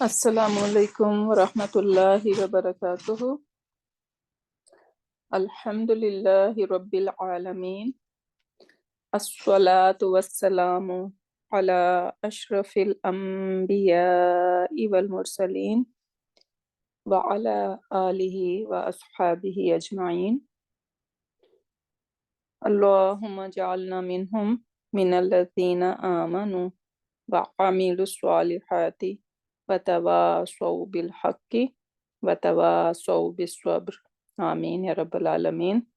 Assalamu alaikum wa rahmatullahi wa barakatuhu. Alhamdulillahi rabbil alameen. As-salatu was-salamu ala ashrafil anbiya'i wal mursaleen wa ala alihi wa ashabihi ajma'in. Allahumma ja'alna minhum minalladhina amanu wa amilus salihati wa tawasaw bil haqqi wa tawasaw bis sabr. Ameen ya rabbal alameen.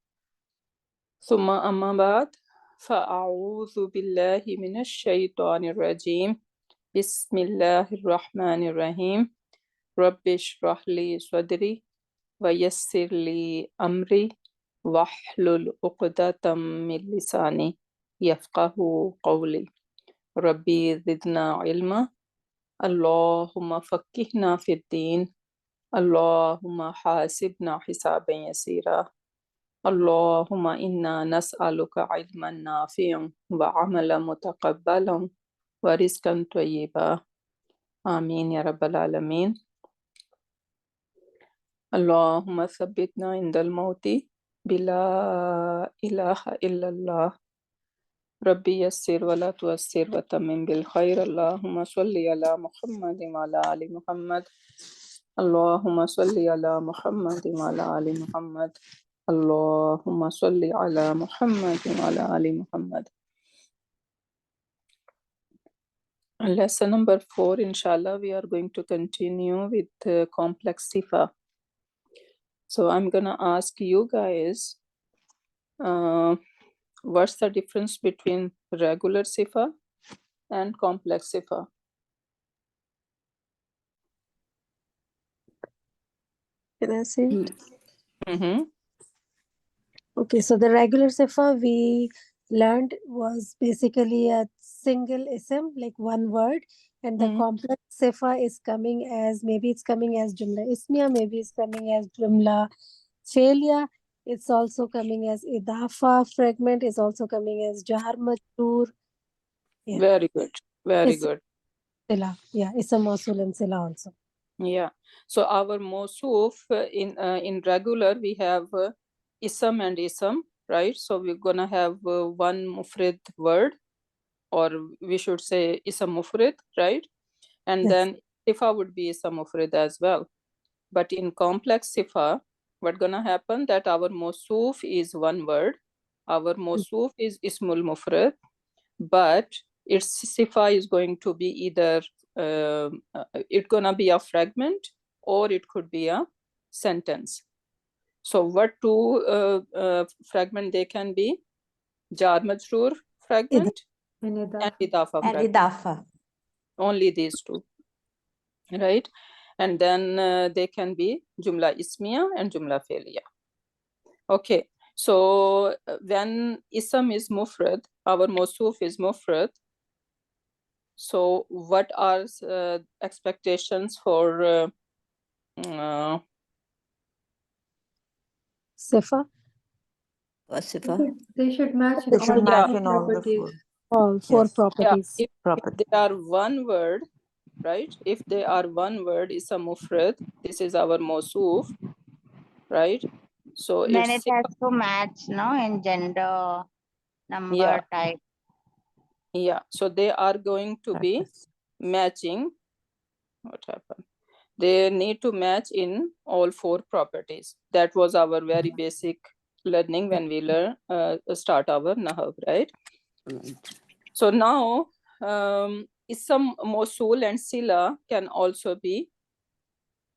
Thumma amma ba'd. Fa'a'udhu billahi minash shaitanir rajim. Bismillahir rahmanir rahim. Rabbi shrah li sadri wa yassir li amri wahlul uqdatam min lisani yafqahu qawli. Rabbi zidna ilma. Allahumma fakkihna fid din. Allahumma hasibna hisaban yasira. Allahumma inna nas'aluka ilman nafi'an wa amalan mutaqabbalan wa rizqan tayyiba. Ameen ya rabbal alameen. Allahumma thabbitna indal mauti bila ilaha illallah. Rabbi yassir wa la tuassir wa tammim bil khair. Allahumma salli ala Muhammadin wa ala ali Muhammad. Allahumma salli ala Muhammadin wa ala ali Muhammad. Allahumma salli ala Muhammadin wa ala ali Muhammad. Lesson number 4, inshallah, we are going to continue with complex sifa. So I'm gonna ask you guys, what's the difference between regular sifa and complex sifa? Can I say it? Mm-hmm. Okay, so the regular sifa we learned was basically a single ism, like one word, and the complex sifa is coming as, maybe it's coming as jumla ismiya, maybe it's coming as jumla failure, it's also coming as idafa fragment, is also coming as jar majroor. Yeah. Very good, very It's good. sila. Yeah, it's a mawsul and sila also. Yeah. So our mawsuf in regular we have ism and ism, right? So we're gonna have one mufrid word, or we should say ism mufrid, right? And Yes. then sifa would be ism mufrid as well. But in complex sifa, what's gonna happen that our mawsuf is one word, our mawsuf is ismul mufrid, but its sifa is going to be either it's gonna be a fragment or it could be a sentence. So what two fragment they can be? Jar majroor fragment and idafa fragment. And idafa. Only these two, right? And then they can be jumla ismiya and jumla failiya. Okay, so when ism is mufrad, our mawsuf is mufrad. So what are expectations for Sifa? Sifa. They should match in They should all match four in all the properties. four. All four Yes. properties. if they are one word, right? If they are one word, is a mufrad. This is our mawsuf, right? So Then it's it has to match, no, in gender, number, Yeah. type. Yeah, so they are going to be matching. What happened? They need to match in all four properties. That was our very basic learning when we start our Nahw, right? So now ism, mawsul and sila can also be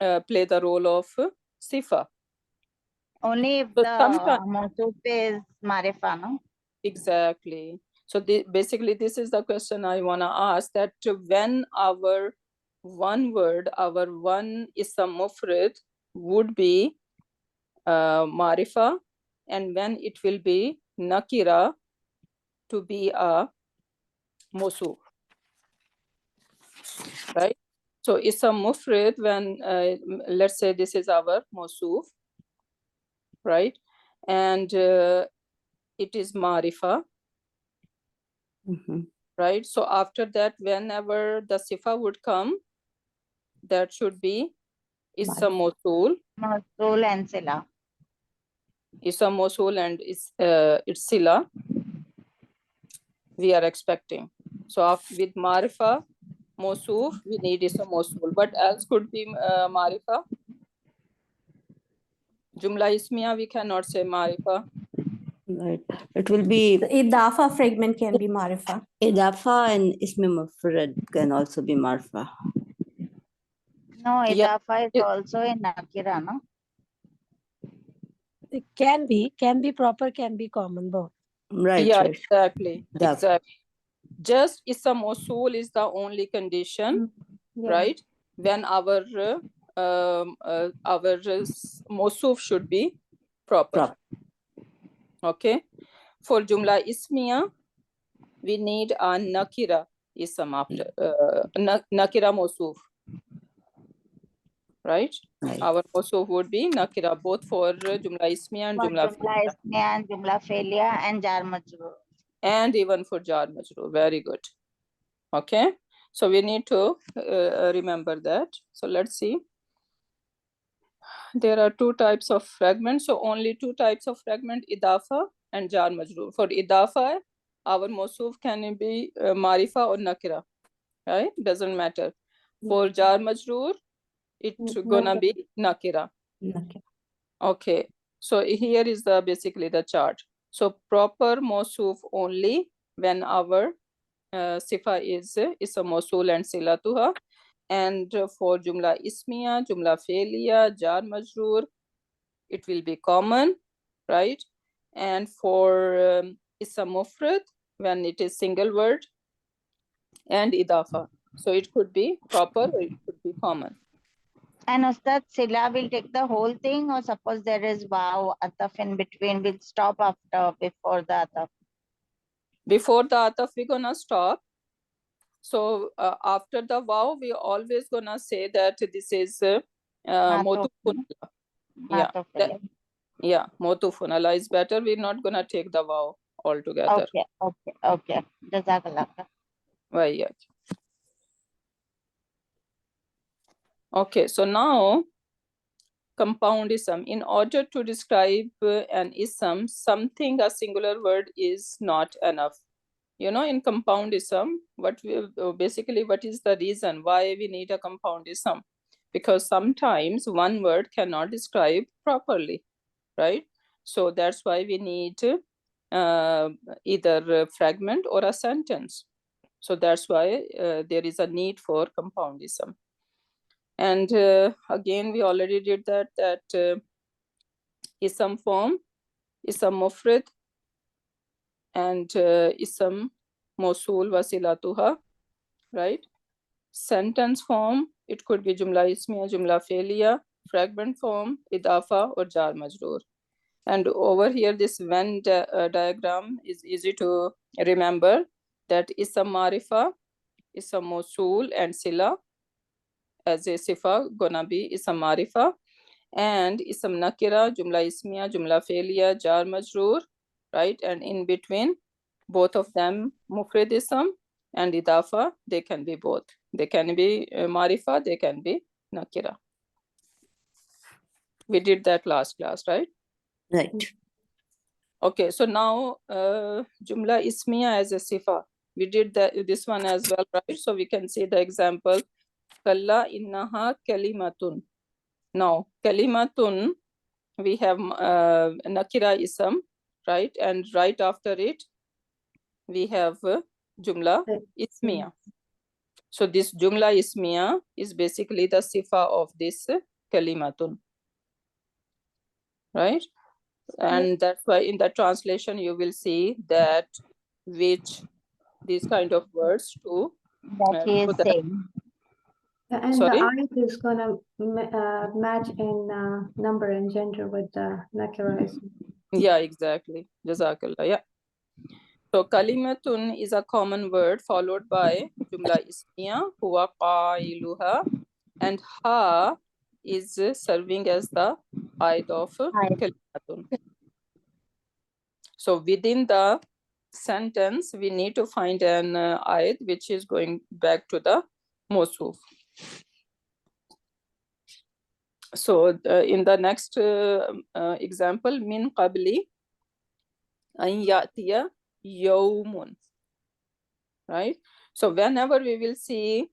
play the role of sifa. Only if So the sometimes mawsuf is marifa, no? exactly. So basically this is the question I want to ask, that when our one word, our one ism mufrid would be marifa, and when it will be nakira to be a mawsuf, right? So ism mufrid, when let's say this is our mawsuf, right? And it is marifa, right? So after that, whenever the sifa would come, that should be Ism Mosul, Mosul and Sila. Ism Mosul and its Sila we are expecting. So with Marifa, Mosuf, we need Ism Mosul. What else could be Marifa? Jumla Ismiya, we cannot say Marifa. Right. It will be The Idafa fragment can be Marifa. Idafa and Ismi Mufrad can also be Marfa. No, Yeah. Idafa is also in Nakira, no? It can be proper, can be common, both. Right, Yeah, right. exactly. That. Exactly. Just Ism Mosul is the only condition, Yeah. right? When our Mosuf should be proper. Okay. For Jumla Ismiya, we need a Nakira Ism after Nakira Mosuf. Right? Our Mosuf would be Nakira, both for Jumla Ismiya and For Jumla Jumla Ismiya and Jumla Felia and Jar Majroor. and even for Jar Majroor. Very good. Okay. So we need to remember that. So let's see. There are two types of fragments. So only two types of fragment, Idafa and Jar Majroor. For Idafa, our Mosuf can be Marifa or Nakira. Right? Doesn't matter. For Jar Majroor, it's gonna be Nakira. Okay. So here is the basically the chart. So proper Mosuf only when our Sifa is a Mosul and Silatuha. And for Jumla Ismiya, Jumla Felia, Jar Majroor, it will be common, right? And for Ism Mufrad, when it is single word, and Idafa. So it could be proper or it could be common. And Ustad, Sila will take the whole thing, or suppose there is Wow, Ataf in between, we'll stop after, before the Ataf. Before the Ataf, we're gonna stop. So after the Wow, we always gonna say that this is Motufun. Yeah, Motufun. Allah is better. We're not gonna take the Wow altogether. Okay. Jazakallah. Why, yeah. Okay, so now compound ism. In order to describe an ism, something, a singular word is not enough. You know, in compound ism, basically what is the reason why we need a compound ism? Because sometimes one word cannot describe properly, right? So that's why we need either a fragment or a sentence. So that's why there is a need for compoundism. And again, we already did that ism form, ism mufrid, and ism mosul wasilatuha, right? Sentence form, it could be jumla ismiya, jumla felia, fragment form, idafa or jar majroor. And over here, this Venn diagram is easy to remember, that ism marifa, ism mosul and sila as a sifa gonna be ism marifa, and ism nakira, jumla ismiya, jumla felia, jar majroor, right? And in between, both of them mufrid ism and idafa, they can be both. They can be marifa, they can be nakira. We did that last class, right? Right. Okay, so now jumla ismiya as a sifa. We did this one as well, right? So we can see the example. Kalla innaha kalimatun. Now, kalimatun, we have nakira ism, right? And right after it, we have jumla ismiya. So this jumla ismiya is basically the sifa of this kalimatun, right? And that's why in the translation, you will see that which these kind of words to That he is saying. And sorry? the ayat is gonna match in number and gender with the nakira ism. Yeah, exactly. Jazakallah. Yeah. So kalimatun is a common word followed by jumla ismiya, huwa qailuha, and ha is serving as the ayat of kalimatun. So within the sentence, we need to find an ayat which is going back to the mosuf. So in the next example, min qabli an ya'tiya yawmun, right? So whenever we will see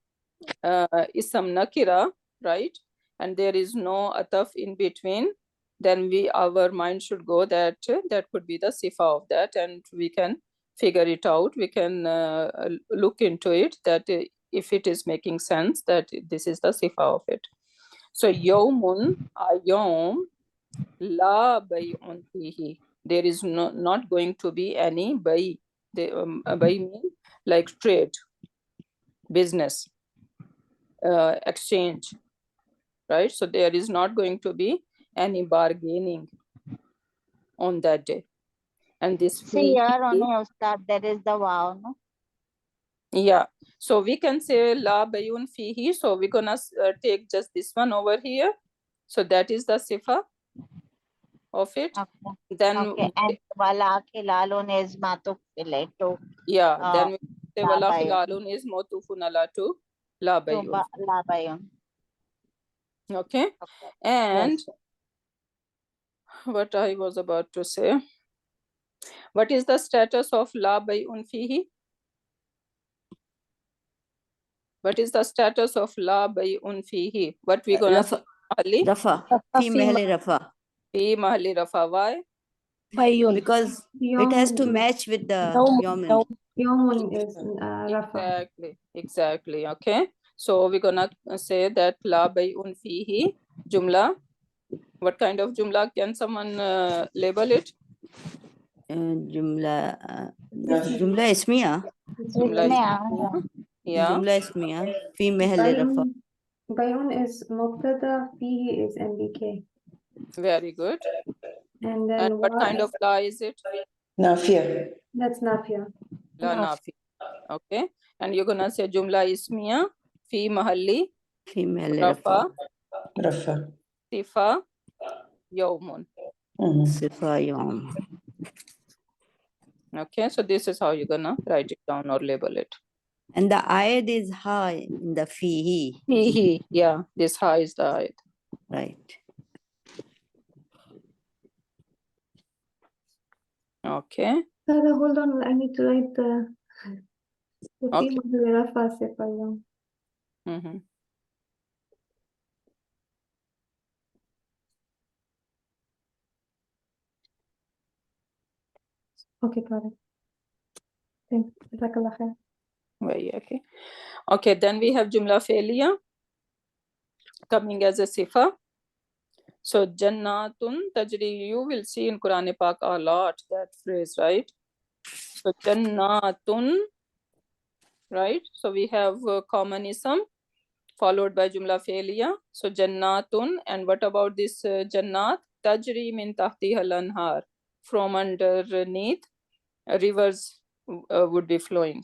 ism nakira, right, and there is no ataf in between, then our mind should go that that could be the sifa of that, and we can figure it out. We can look into it, that if it is making sense, that this is the sifa of it. So yawmun, a yawm, la bay'un fihi. There is not going to be any bay. Bay mean like trade, business, exchange, right? So there is not going to be any bargaining on that day. And this See here fihi, only, Ustad, there is the wow, no? yeah. So we can say la bayun fihi. So we're gonna take just this one over here. So that is the sifa of it. Okay. Then Okay, and wala khilalun is matuk to yeah, then we say la wala bayun. khilalun is motufun ala to la bayun. La bayun. Okay. Okay. And Yes. what I was about to say, what is the status of la bayun fihi? What is the status of la bayun fihi? What we gonna say? Rafa. Fi mahali Rafa. Fi mahali rafa. Why? Bayun. Because it has to match with the Yawmin. Yawmun is Rafa. Exactly. Okay. So we're gonna say that la bayun fihi jumla. What kind of jumla? Can someone label it? Jumla ismiya. Jumla ismiya. Yeah. Jumla ismiya. Fi mahali Rafa. Bayun is Mubtada, Fihi is MBK. Very good. And then And what kind of la is it? Nafia. That's Nafia. La nafi. Okay. And you're gonna say jumla ismiya fi mahalli Fi mahali rafa Rafa. sifa yawmun. Sifa Yawm. Okay. So this is how you're gonna write it down or label it. And the ayat is high in the fihi. Fihi. Yeah. This ha is the ayat. Right. Okay. Sarah, hold on, I need to write the Okay. Rafa Sifa Yawm. Mm-hmm. Okay, got it. Thanks. Jazakallah khair. Very okay. Okay, then we have jumla failure coming as a sifa. So jannatun tajri, you will see in Quran Pak a lot that phrase, right? So jannatun, right? So we have common ism followed by jumla failure. So jannatun, and what about this jannat? Tajri min tahtiha al-anhar, from underneath rivers would be flowing,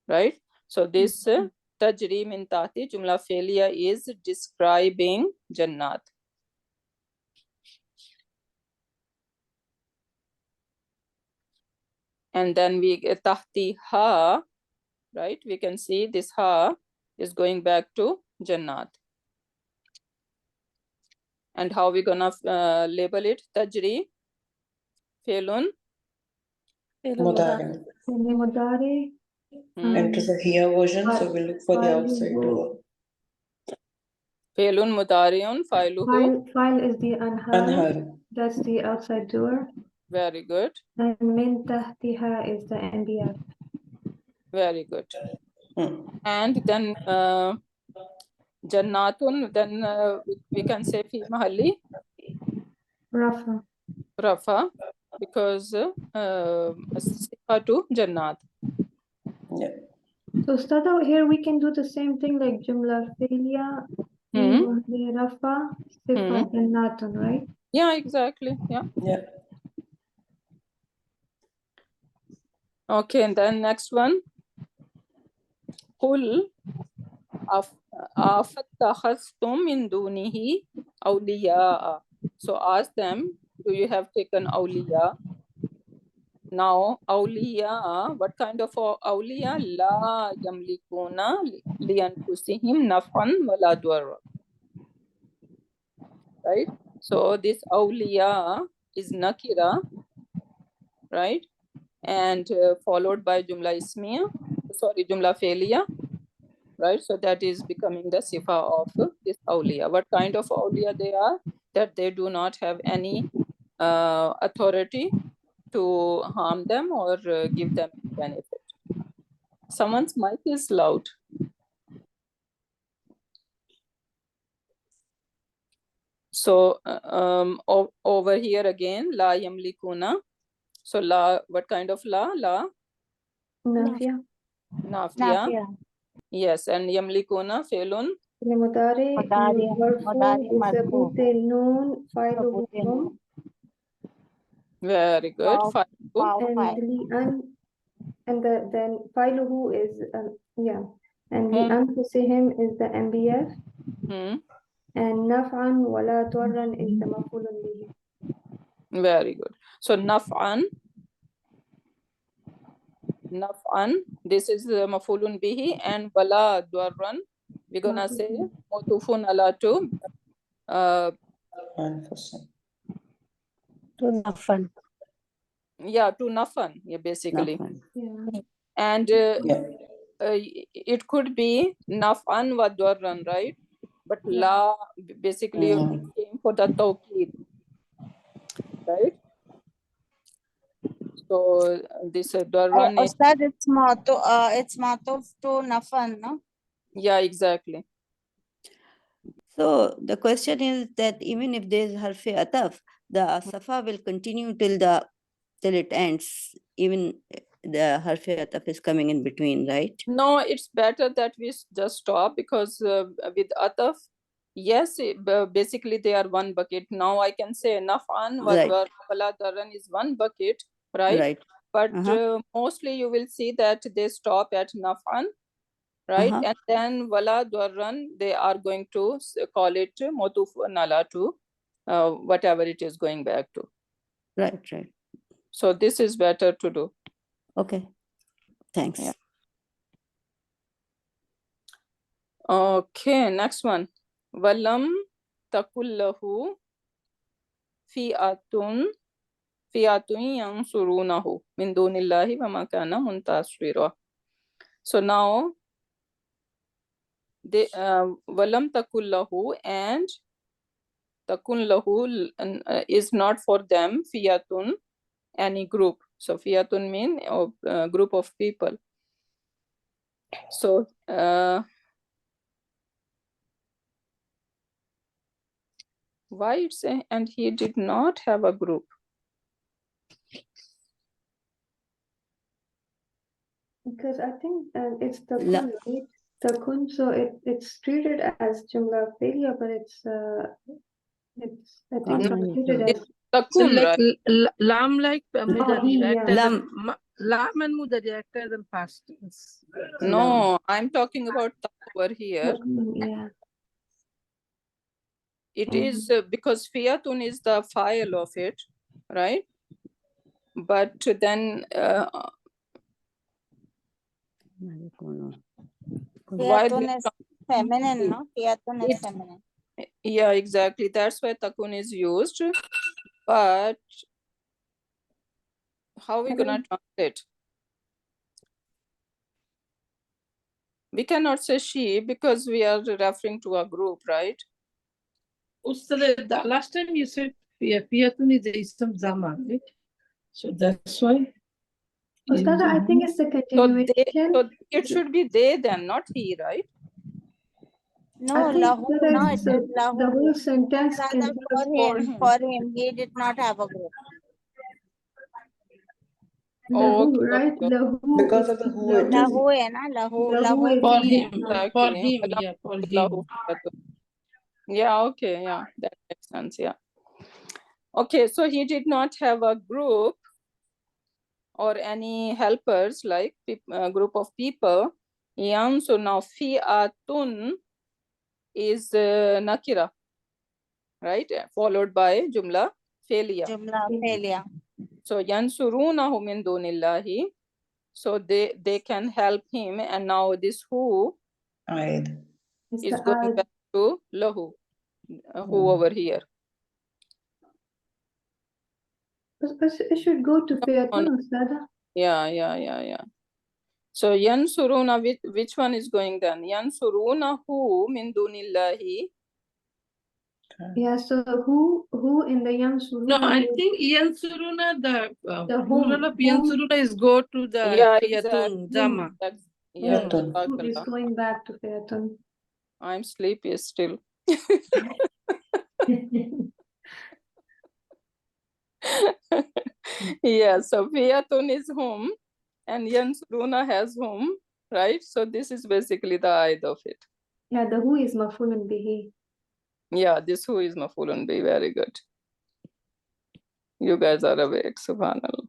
right? So this tajri min tahti jumla failure is describing jannat. And then we get tahti ha, right? We can see this ha is going back to jannat. And how we gonna label it? Tajri, felun, Mudari. Mudari. Enter the here version, so we'll look for the outside door. felun mudariun, failuhu. File is the Anhar. Anhar. That's the outside door. Very good. And Min Tahtiha is the NBF. Very good. And then jannatun, then we can say fi mahalli Rafa. rafa, because sifa to jannat. Yeah. So start out here, we can do the same thing like Jumla Filia, Rafa, Sifa, and Nathan, right? Yeah, exactly. Yeah. Yeah. Okay, and then next one. Qul afattakhastum min dunihi awliya. So ask them, do you have taken awliya? Now, awliya, what kind of awliya? La yamlikuna liyanfusihim nafan wala darra. right? So this awliya is nakira, right? And followed by jumla ismiya, sorry, jumla fe'liya, right? So that is becoming the sifa of this awliya. What kind of awliya they are? That they do not have any authority to harm them or give them benefit. Someone's mic is loud. So over here again, la yamlikuna. So la, what kind of la? La نافية nafiya. Nafia. Yes, and yamlikuna felun. المضارع مضارع مرفوع مرفوع بثبوت النون فاعله ثبوت هم النون Very good. واو Fa'lu. واو and فاعل لأن and then فاعله is yeah and Hmm. لأنفسهم is the MBF Hmm. and نفعا ولا ضرا is the مفعول به. Very good. So naf'an, this is mafulun bihi, and wala dwarran, we're gonna say mutufun ala to أنفسهم. To nafan. yeah, to nafan, yeah, basically. Nafan. Yeah. And Yeah. it could be naf'an wa dwarran, right? But la basically Mm. came for the tawqid, right? So this dwarran is, Ustad, it's matuf to nafan, no? yeah, exactly. So the question is that even if there is harfi ataf, the safa will continue till it ends. Even the harfi ataf is coming in between, right? No, it's better that we just stop, because with ataf, yes, basically they are one bucket. Now I can say naf'an wa Right. wala darran is one bucket, right? Right. But Uh-huh. mostly you will see that they stop at naf'an, right? Uh-huh. And then wala darran, they are going to call it motuf nala to whatever it is going back to. Right, right. So this is better to do. Okay. Thanks. Yeah. Okay, next one. Walam takullahu fi'atun yansurunahu min dunillahi wa ma kana muntasira. So now they walam takullahu, and takullahu is not for them, fi'atun, any group. So fi'atun mean a group of people. So why it's a, and he did not have a group. Because I think it's the La- kun, right? The kun, so it's treated as jumla failure, but it's I think it's treated as Takun, like right? lam like mudari yeah. acted as Lam. lam and mudari acted as past tense. No, I'm talking about over here. Yeah. It is because fiyatun is the file of it, right? But then why Fiyatun is feminine, no? Fiyatun is It- feminine. yeah, exactly. That's why takun is used. But how are we gonna translate? We cannot say she because we are referring to a group, right? Ustad, the last time you said fiyatun is ism zaman, right? So that's why. Ustada, I think it's the So continuation. it should be they then, not he, right? No, I think lahu, Ustada, no, it is the lahu. whole sentence Rather involves for him, he did not have a group. lahu, Okay, right? okay. Lahu Because is of the who it is. Lahu hai na, lahu lahu is For he. him, for him, yeah, for him. Yeah, okay, yeah, that makes sense, yeah. Okay, so he did not have a group or any helpers, like a group of people. So now fi'atun is nakira, right? Followed by jumla fe'liya. Jumla failure. So yansurunahu min dunillahi. So they can help him, and now this who Aid. It's is the going ad. back to lahu, who over here. It should go to Fiyatun, Ustada. Yeah. So yansuruna, which one is going then? Yansurunahu min dunillahi. Yeah, so who in the Yansuruna? No, I think Yansuruna, the plural of whom Yansuruna is go to the Yeah, Fiyatun, exactly. Jama. Yeah, Fiyatun. whom is Jazakallah. going back to Fiyatun. I'm sleepy still. Yeah, so Fiyatun is whom and Yansuruna has whom, right? So this is basically the Aid of it. Yeah, the who is mafulun bihi. Yeah, this who is mafulun bi. Very good. You guys are awake, subhanallah.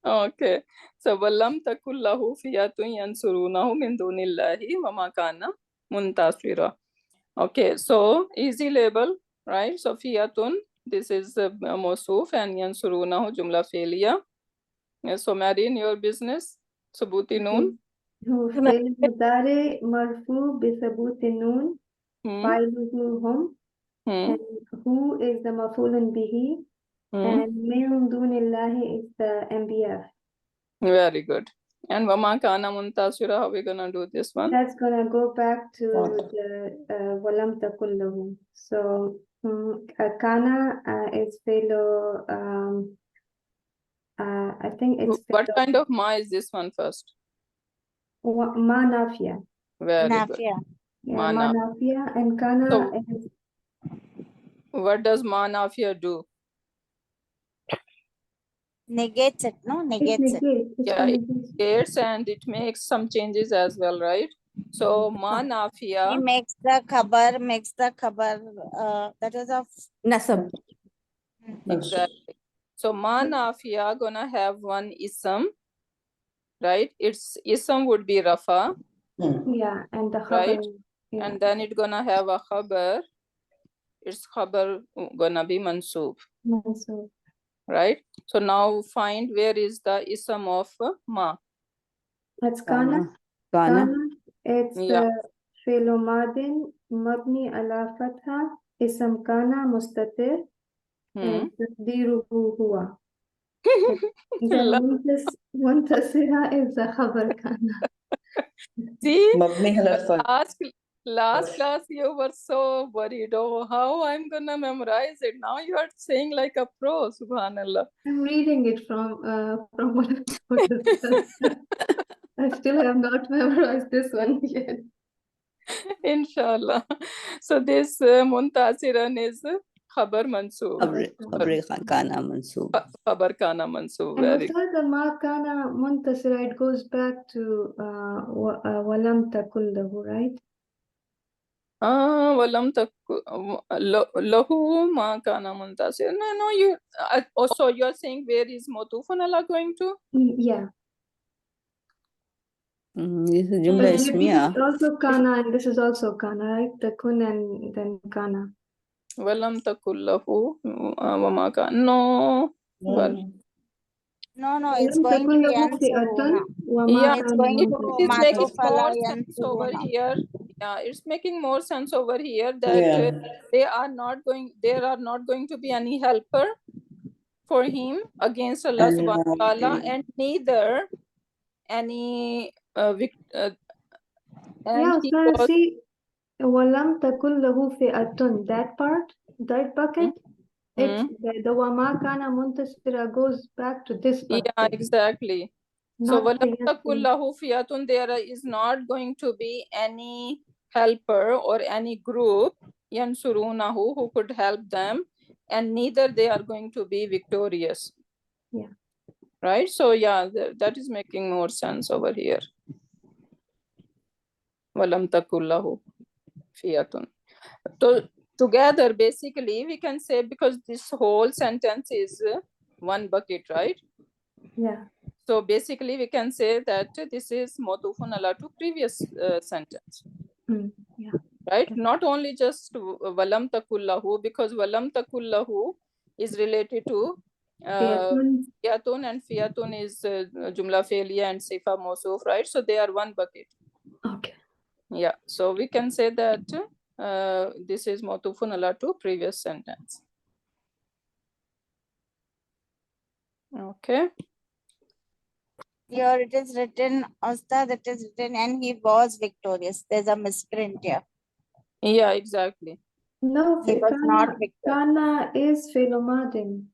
Okay. So walam takullahu fiyatun yansurunahu min dunillahi wa ma kana muntasira. Okay, so easy label, right? So fiyatun, this is mosuf, and yansurunahu jumla failure. So Marine, your business, subuti noon. هو فعل مضارع مرفوع بثبوت النون فاعله هم and who is the مفعول به and من دون الله is the MBF. Very good. And wama kana muntasira, how we gonna do this one? That's gonna go back to What? the ولم تكن له. So kana is fellow I think it's What fellow kind of ma is this one first? ما نافية. Very good. Nafia. Yeah, Ma ما naf- نافية and kana So- is What does ma nafia do? Negates it, no? it Negates it. negates. It's Yeah, a it negation. negates and it makes some changes as well, right? So ma He nafia, makes the khabar, that is of Nasab. exactly. So ma nafia gonna have one ism, right? Its ism would be rafa, Yeah, and the right? khabar. Yeah. And then it gonna have a khabar. Its khabar gonna be mansub, Mansub. right? So now find where is the ism of ma. That's kana. Kana. Kana. It's Yeah. فعل ماض مبني على فتحة اسم كان مستتر Hmm. تقديره هو. Then منتصرة is the خبر كان. See, مبني على الفتح. last class you were so worried. Oh, how I'm gonna memorize it. Now you are saying like a pro, subhanallah. I'm reading it from what I put. I still have not memorized this one yet. Inshallah. So this muntasiran is khabar mansoob. Khabri kana mansoob. Khabar kana mansoob. And Very after the ma kana muntasira, it goes back to walam takun lahu, right? walam lahu ma kana muntasir. No, you also you're saying where is motufun Allah going to? Yeah. This is Jumla This Ismiya. is also kana and this is also kana, right? Takun and then kana. Walam takullahu wa ma kana. No. Well, no, it's Walam going to takun lahu Yansuruna. fi'atun wa ma yeah, It's kana going to it is muntasira. making Matuf ala more sense over Yansuruna. here. Yeah, it's making more sense over here that Yeah. there are not going to be any helper for him against Allah And subhanahu wa ta'ala, now and neither any and Yeah, he so was see, walam takun lahu fi'atun, that part, that bucket, it's the wa ma kana muntasira goes back to this yeah, bucket, exactly. So not the walam Yasin. takullahu fiyatun, there is not going to be any helper or any group yansurunahu who could help them, and neither they are going to be victorious. Yeah. Right? So yeah, that is making more sense over here. Walam takullahu fiyatun. So together, basically, we can say, because this whole sentence is one bucket, right? Yeah. So basically, we can say that this is motufun ala to previous sentence. Yeah. Right? Okay. Not only just walam takullahu, because walam takullahu is related to Fi'atun. fiyatun, and fiyatun is jumla failure and sifa mosuf, right? So they are one bucket. Okay. Yeah. So we can say that this is mawtufun ala to previous sentence. Okay. Here it is written, Ustad, it is written, and he was victorious. There's a misprint here. Yeah, exactly. No, He was not victorious. kana is fi'l madin.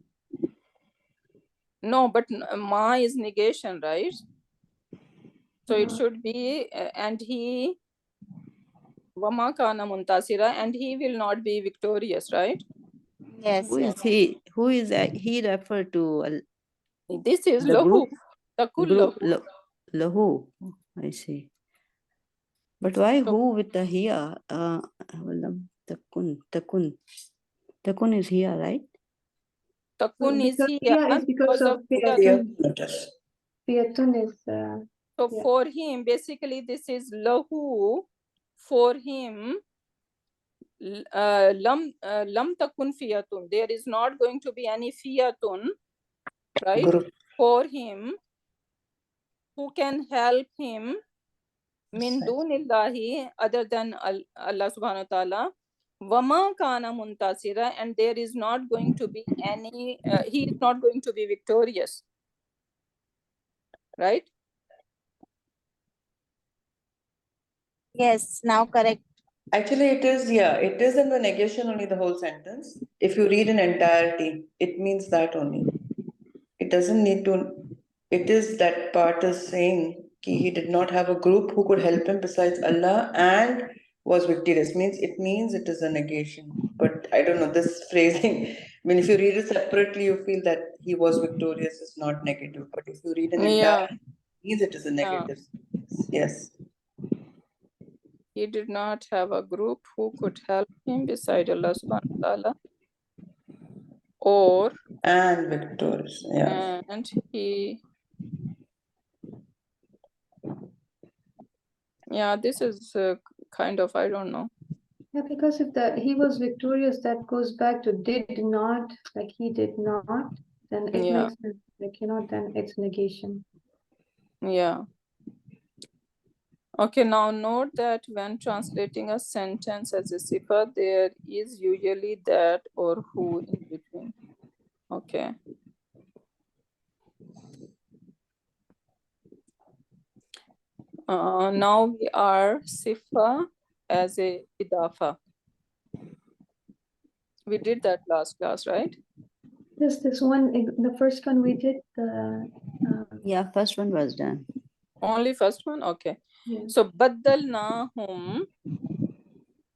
No, but ma is negation, right? So it should be, and he, wama kana muntasira, and he will not be victorious, right? Yes, Who yes. is he? Who is that? He referred to This is the lahu. group? Takul Group lahu. lahu. I see. But why So- who with the here? Takun. Takun is here, right? Takun is Because here is because of fiyatun. Fiyatun is So yeah. for him, basically this is lahu. For him, lam takun fiyatun. There is not going to be any fiyatun, right? Group. For him, who can help him min dunillahi, other than Allah subhanahu wa ta'ala, wama kana muntasira, and there is not going to be any, he is not going to be victorious, right? Yes, now correct. Actually, it is in the negation only, the whole sentence. If you read in entirety, it means that only. It doesn't need to, it is that part is saying he did not have a group who could help him besides Allah and was victorious. Means it is a negation. But I don't know, this phrasing, I mean, if you read it separately, you feel that he was victorious is not negative. But if you read in Yeah. entirety, it means it is a negative. Yes. He did not have a group who could help him beside Allah subhanahu wa ta'ala, or And victorious, yeah. and he, yeah, this is kind of, I don't know. Yeah, because if he was victorious, that goes back to did not, like he did not, then it Yeah. makes sense. Like, then it's negation. Yeah. Okay, now note that when translating a sentence as a sifa, there is usually that or who in between. Okay. Now we are sifa as a idafa. We did that last class, right? Yes, this one, the first one we did, Yeah, first one was done. Only first one? Okay. yeah. So baddalnahum.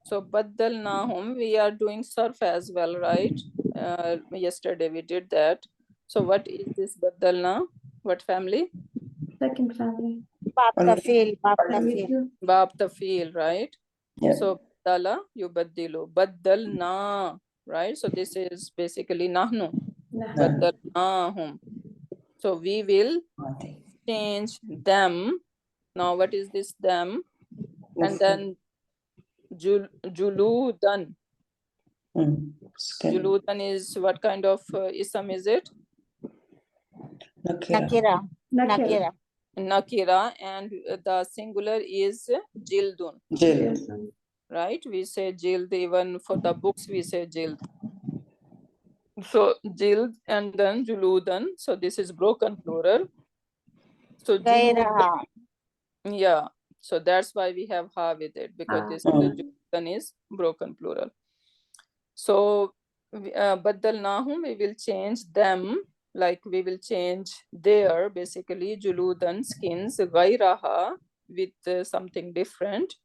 So baddalnahum, we are doing surf as well, right? Yesterday we did that. So what is this baddalna? What family? Second family. Bab Only- tafil, bab tafil. Bab tafil, right? Yeah. So baddala, yubaddilu. Baddalna, right? So this is basically nahnu. Baddalnahum. So we will change them. Now what is this them? And then juludan. Skin. Juludan is what kind of ism is it? Nakira. Nakira. Nakira, and the singular is jildun. Jild. Right? We say jild, even for the books we say jild. So jild and then juludan. So this is broken plural. So juludan, yeah. So that's why we have ha with it, because this juludan is broken plural. So baddalnahum, we will change them, like we will change their, basically juludan, skins, ghayraha, with something different,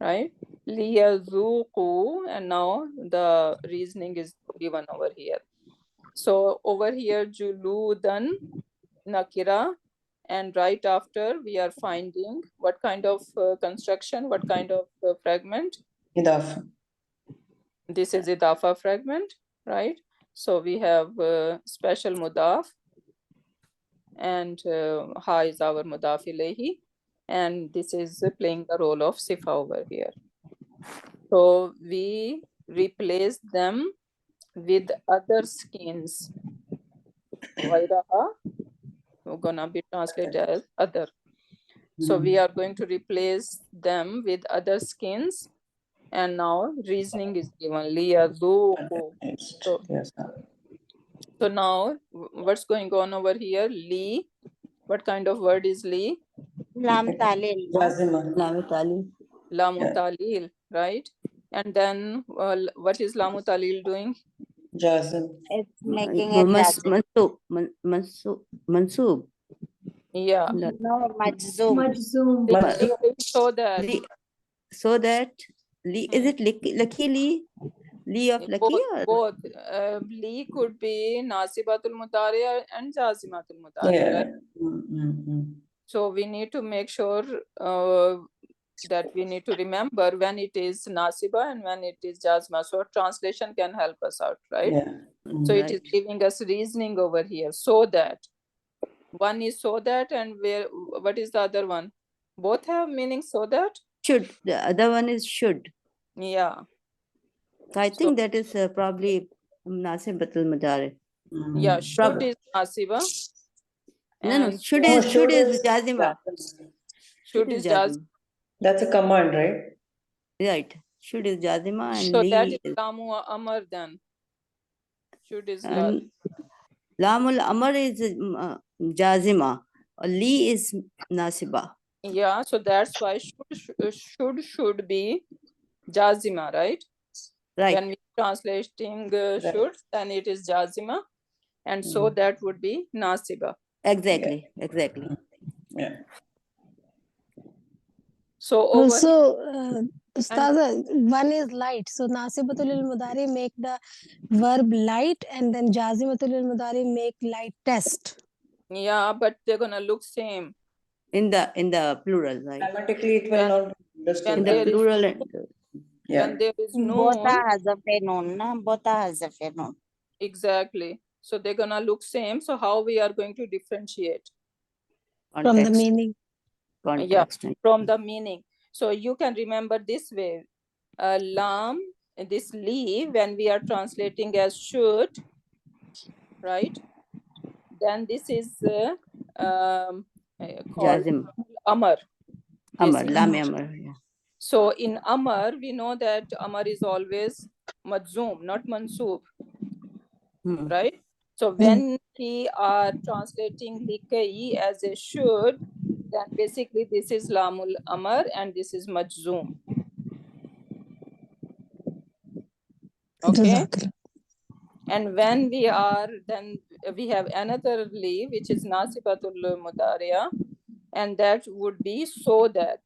right? Liyazuqu, and now the reasoning is given over here. So over here juludan, nakira, and right after we are finding what kind of construction, what kind of fragment? Idafa. This is idafa fragment, right? So we have special mudaf, and ha is our mudaf ilayhi, and this is playing the role of sifa over here. So we replace them with other skins. Wairaha, we're gonna be translated as other. So we are going to replace them with other skins. And now reasoning is given. Liyaduqu. Next. So, Yes. so now what's going on over here? Li. What kind of word is li? Lam talil, no? Jazima. Lamitali. Lamu Yeah. talil, right? And then what is lamu talil doing? Jazim. It's making it jazim. Mansub. Yeah. No. No, majzoom. Majzoom. So that. So that is it Lucky Lee? Lee of Lucky or Both. Li could be nasibatul mutariya and jazimatul mutariya, Yeah. right? So we need to make sure that we need to remember when it is nasiba and when it is jazma. So translation can help us out, right? Yeah. So it is right. giving us reasoning over here. So that. One is so that, and what is the other one? Both have meaning so that? Should. The other one is should. Yeah. So I So, think that is probably Nasibatul Madari. yeah, should is nasiba. No, And should Oh, is Jazima. should is jazma. That's a command, right? Right. Should is Jazima and So that Lee is lamu amar then. Should is Lamul Amar is Jazima. Lee is Nasiba. yeah, so that's why should be jazima, right? Right. When we translating should, then it is jazima, and so that would be nasiba. Exactly. Exactly. Yeah. So over So, Ustaza, one is light. So Nasibatul Mudari make the verb light, and then Jazimatul Mudari make light test. yeah, but they're gonna look same. In the plural, right? Grammatically, it will not be understood. When In the there is plural and when there is Bota noon, has a noon, na? Bota has a noon. exactly. So they're gonna look same. So how we are going to differentiate? From the context. meaning. Yeah, Context. from the meaning. So you can remember this way. Lam, this li, when we are translating as should, right? Then this is called Jazim. amar. Amar. Basically. Lame Amar. Yeah. So in amar, we know that amar is always majzoom, not mansoob, right? So when we are translating likai as a should, then basically this is lamul amar and this is majzoom. Okay. And when we are, then we have another li, which is nasibatul mudariya, and that would be so that.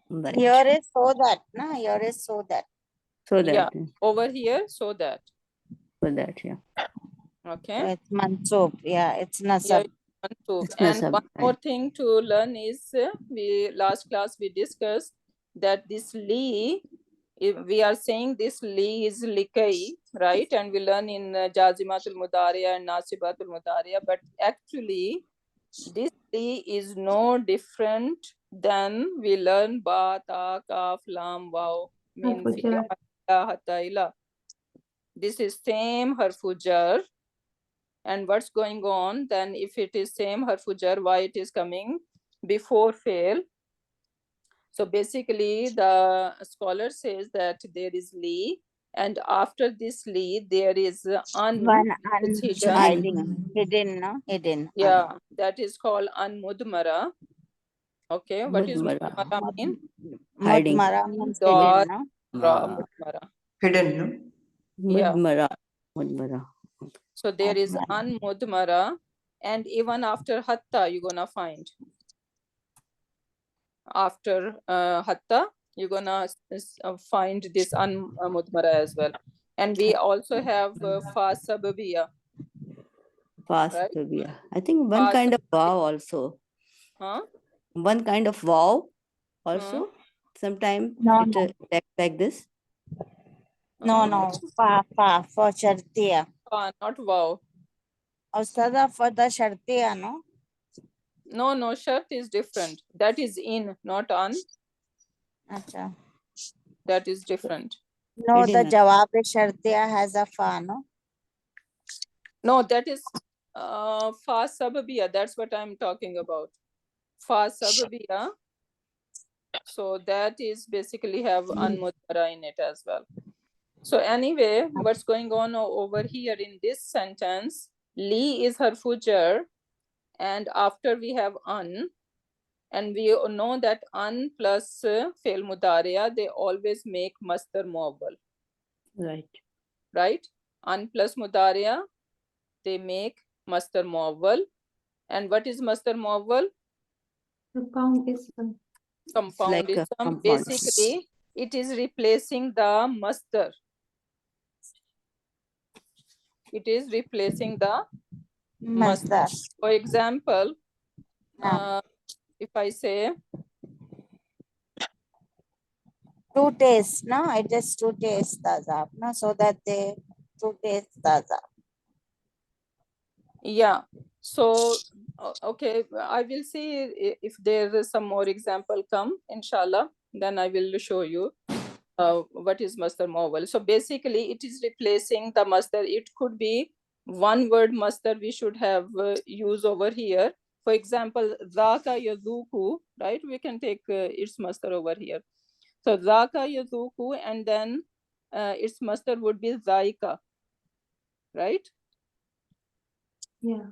Right. Here is so that, na? Here is so that. So that. Yeah, over here, so that. So that, yeah. Okay. So it's mansub. Yeah, it's Yeah, nasab. mansoob. It's And nasab, one more right. thing to learn is last class we discussed that this li, if we are saying this li is likai, right? And we learn in jazimatul mudariya and nasibatul mudariya, but actually this li is no different than we learn ba, ta, kaf, lam, waw, min, fi, Harfujar. hatta, hatta, ila. This is same harfu jar. And what's going on then? If it is same harfu jar, why it is coming before fail? So basically the scholar says that there is li, and after this li there is One it's hidden. hiding, hidden, no? Hidden. Yeah, that is called mudmara. Okay, what is Mudmara. mudmara mean? Hiding. Mudmara means Dot hidden, no? mudmara. Hidden, no? Yeah. Mudmara. Mudmara. So there is mudmara, and even after hatta you're gonna find. After hatta, you're gonna find this mudmara as well. And we also have fa sababiya. Fast Right? to be. I think one Fa kind of wow also. Huh? One kind of wow also. Sometimes No, it no. like this. No, no. Fa, for shartiya. Fa, not wow. Ustada for the shartiya, no? No, no, shart is different. That is in, not on. Acha. That is different. No, the Hidden. jawab shartiya has a fa, no? No, that is fa sababiya. That's what I'm talking about. Fa sababiya. So that is basically have unmudara in it as well. So anyway, what's going on over here in this sentence? Li is harfu jar, and after we have an, and we know that an plus fail mudariya, they always make masdar muawwal. Right. Right? An plus mudariya, they make masdar muawwal. And what is masdar muawwal? Compound ism. Compound Like a ism. compound. Basically, it is replacing the masdar. It is replacing the masdar. For example, if I say to taste, no? It is to taste the azab, no? So that they to taste the azab. yeah. So okay, I will see if there is some more example come, inshallah, then I will show you what is masdar muawwal. So basically it is replacing the masdar. It could be one word masdar we should have use over here. For example, zaka yazuku, right? We can take its masdar over here. So zaka yazuku, and then its masdar would be zaika, right? Yeah.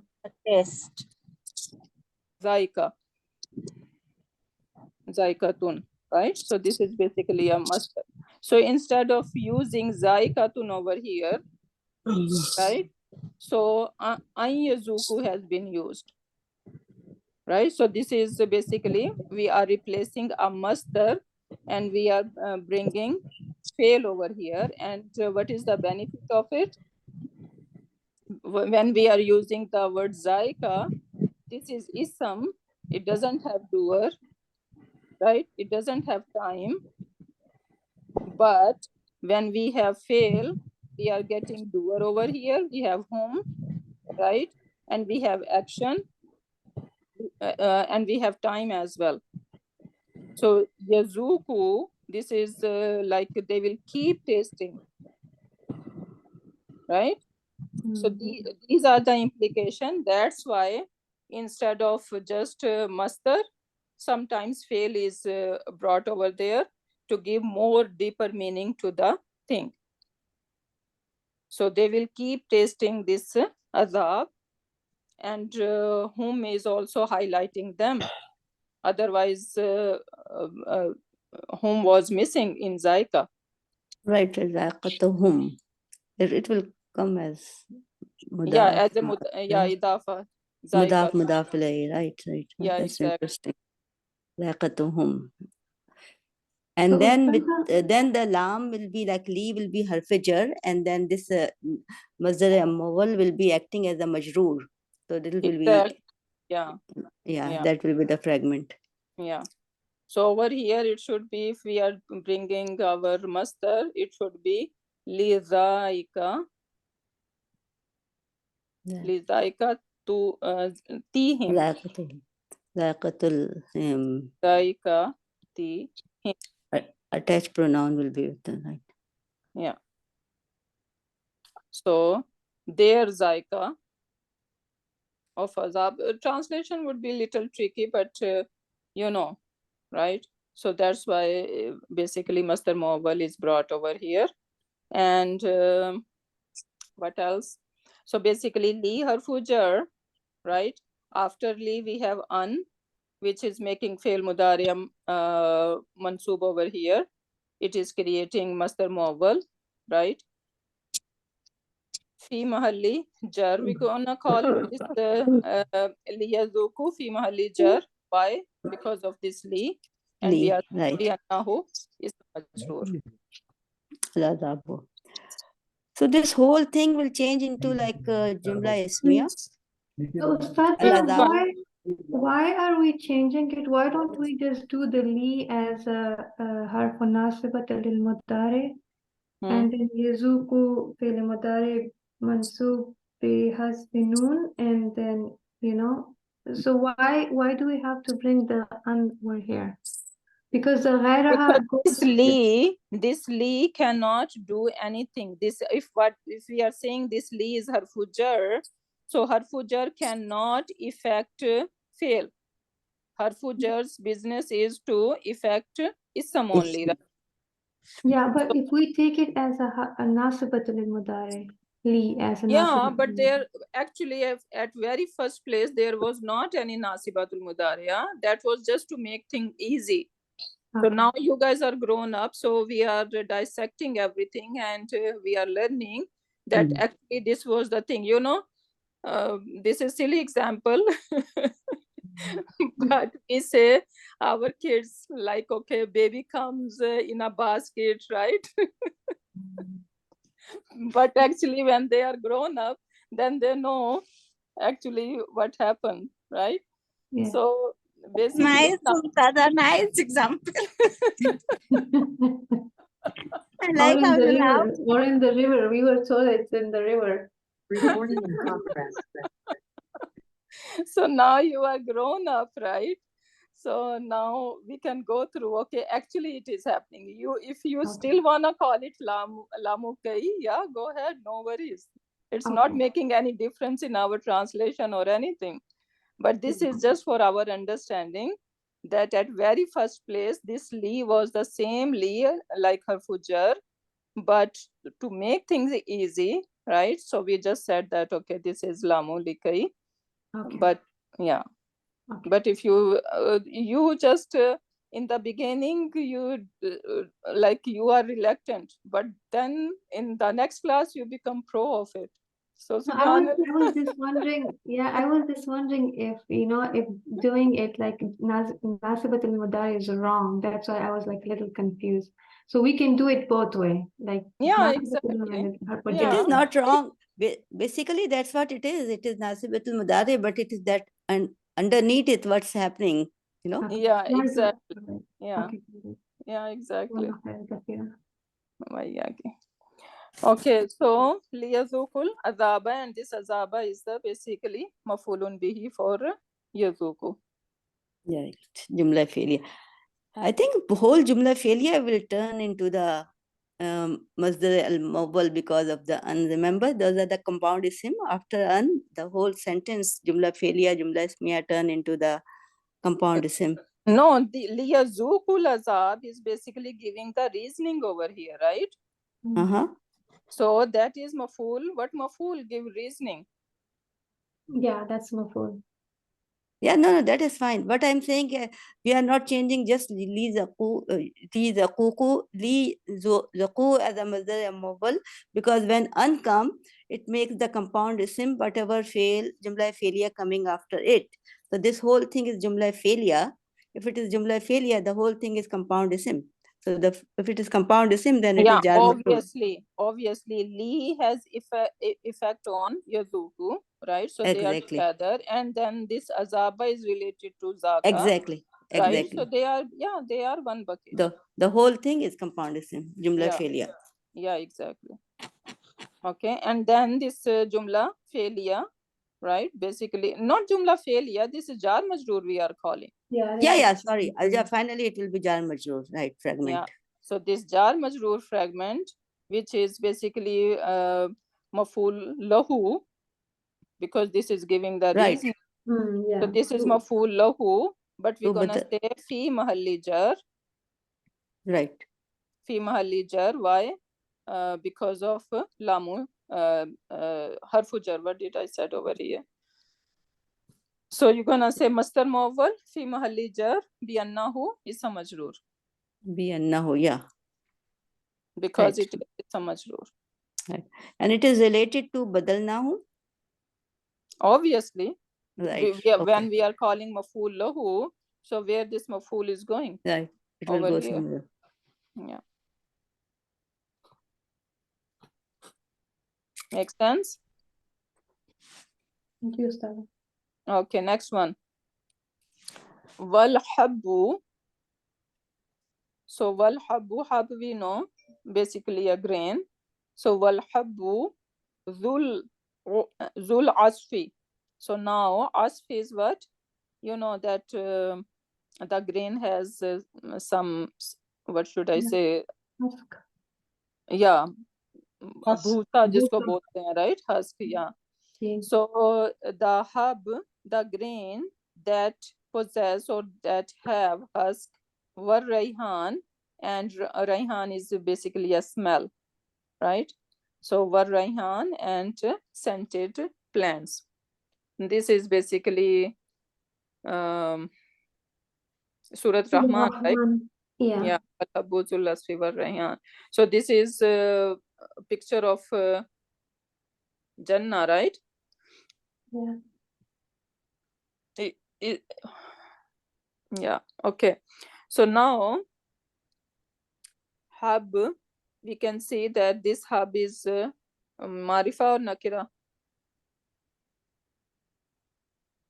Taste. Zaika. Zaikatun, right? So this is basically a masdar. So instead of using zaikatun over here, right? So yazuku has been used, right? So this is basically we are replacing a masdar and we are bringing fail over here. And what is the benefit of it? When we are using the word zaika, this is ism. It doesn't have doer, right? It doesn't have time. But when we have fail, we are getting doer over here. We have whom, right? And we have action, and we have time as well. So yazuku, this is like they will keep tasting, right? So these are the implication. That's why instead of just masdar, sometimes fail is brought over there to give more deeper meaning to the thing. So they will keep tasting this azab, and whom is also highlighting them. Otherwise, whom was missing in Zaika. Right, Zaqatuhum. It will come as mudaf. Yeah, as a idafa. Mudaf, Zaika. mudaf ilayhi. Right. Yeah, That's exactly. interesting. Zaqatuhum. And then with then the lam will be like li will be harfijar, and then this masdar muawwal will be acting as a majroor. So it will be yeah, that will be the fragment. Yeah. So over here it should be, if we are bringing our masdar, it should be li zaika. Li zaika to tihim. Zaqatul Zaika ti. attached pronoun will be with the right. Yeah. So their zaika of azab. Translation would be a little tricky, but you know, right? So that's why basically masdar muawwal is brought over here. And what else? So basically li harfu jar, right? After li we have an, which is making fail mudariam mansub over here. It is creating masdar muawwal, right? Fi mahalli jar, we gonna call this liyazuku fi mahalli jar. Why? Because of this li, and we are Nahw is majroor. So this whole thing will change into like jumla ismiya. So Ustad, why are we changing it? Why don't we just do the li as a harf nasibat lil mudari, and then yazuku fil mudari mansub bi hasbi noon, and then so why do we have to bring the an word here? Because the because this li cannot do anything. This if we are saying this li is harfu jar, so harfu jar cannot effect fail. harfu jar's business is to effect ism only, right? Yeah, but if we take it as a nasibatul mudare, li as a Yeah, nasibatul but there actually at very first place there was not any nasibatul mudariya. That was just to make things easy. So Okay. now you guys are grown up, so we are dissecting everything and we are learning that actually this was the thing. You know, this is silly example, but we say our kids like, okay, baby comes in a basket, right? But actually when they are grown up, then they know actually what happened, right? Yeah. So basically Nice, Sultana, nice example. I Or like in how the you river, laugh. or in the river. We were told it's in the river. Recording in progress. so now you are grown up, right? So now we can go through, okay, actually it is happening. If you Okay. still want to call it lamu kai, yeah, go ahead, no worries. It's not Okay. making any difference in our translation or anything. But this is just for our understanding that at very first place, this li was the same li like harfu jar, but to make things easy, right? So we just said that, okay, this is lamu likai. Okay. But yeah, Okay. but if you just in the beginning you like you are reluctant, but then in the next class you become pro of it. So No, I subhanallah. was just wondering, yeah, I was just wondering if, if doing it like Nasibat al-Mudari is wrong. That's why I was like a little confused. So we can do it both way, like Yeah, Nasibat exactly. al-Harfu It Yeah. is not wrong. Basically, that's what it is. It is nasibatul mudare, but it is that underneath it, what's happening, you know? Okay. Yeah, Nice. exactly. Okay. Yeah, Okay. yeah, exactly. Okay. Waiyaki. Okay, so liyazukul azaba, and this azaba is the basically mafulun bihi for yazuku. Yeah, jumla failure. I think the whole jumla failure will turn into the masdar al-mawwal because of the an. Remember, those are the compound isim. After an, the whole sentence jumla failure, jumla ismiya turn into the compound isim. No, the liyazukul azab is basically giving the reasoning over here, right? Uh-huh. So that is maful. What maful give reasoning? Yeah, that's maful. Yeah, no, that is fine. But I'm saying we are not changing just li zaku, li zaku as a masdar mawwal, because when an come, it makes the compound isim whatever jumla failure coming after it. So this whole thing is jumla failure. If it is jumla failure, the whole thing is compound isim. So if it is compound isim, then it Yeah, is jar majrur. obviously, li has effect on yazuku, right? So they are Exactly. together, and then this azaba is related to zaka, Exactly. right? Exactly. So they are one bucket. The whole thing is compound isim, jumla Yeah. failure. Yeah, exactly. Okay, and then this jumla failure, right? Basically, not jumla failure. This is jar majroor we are calling. Yeah, sorry. Finally, it will be jar majroor, right? Fragment. Yeah. So this jar majroor fragment, which is basically maful lahu, because this is giving the Right. reason. Yeah. So this is maful lahu, but we're gonna say fi mahalli jar. Right. Fi mahalli jar. Why? Because of lamu harfu jar. What did I said over here? So you're gonna say mastar muawwal fi mahalli jar bi annahu ism majroor. Bi annahu, yeah. Because Right. it is ism majroor. Right. And it is related to badalnahu? Obviously. Right. When we are calling maful lahu, so where this maful is going? Right. It will over go here. somewhere. Yeah. Makes sense? Thank you, Ustad. Okay, next one. Wal habbu. So wal habbu, hab we know, basically a grain. So wal habbu zul asfi. So now asfi is what? You know that the grain has some, what should I say? Yeah, bhusa jisko bolte hain, right? Husk, yeah. So the hub, the grain that possess or that have husk, were rayhan, and rayhan is basically a smell, right? So were rayhan and scented plants. This is basically Surat Rahman, right? Rahman. Yeah. Yeah. So this is a picture of Jannah, right? Yeah. Yeah. Okay. So now hub, we can see that this hub is Marifa or Nakira?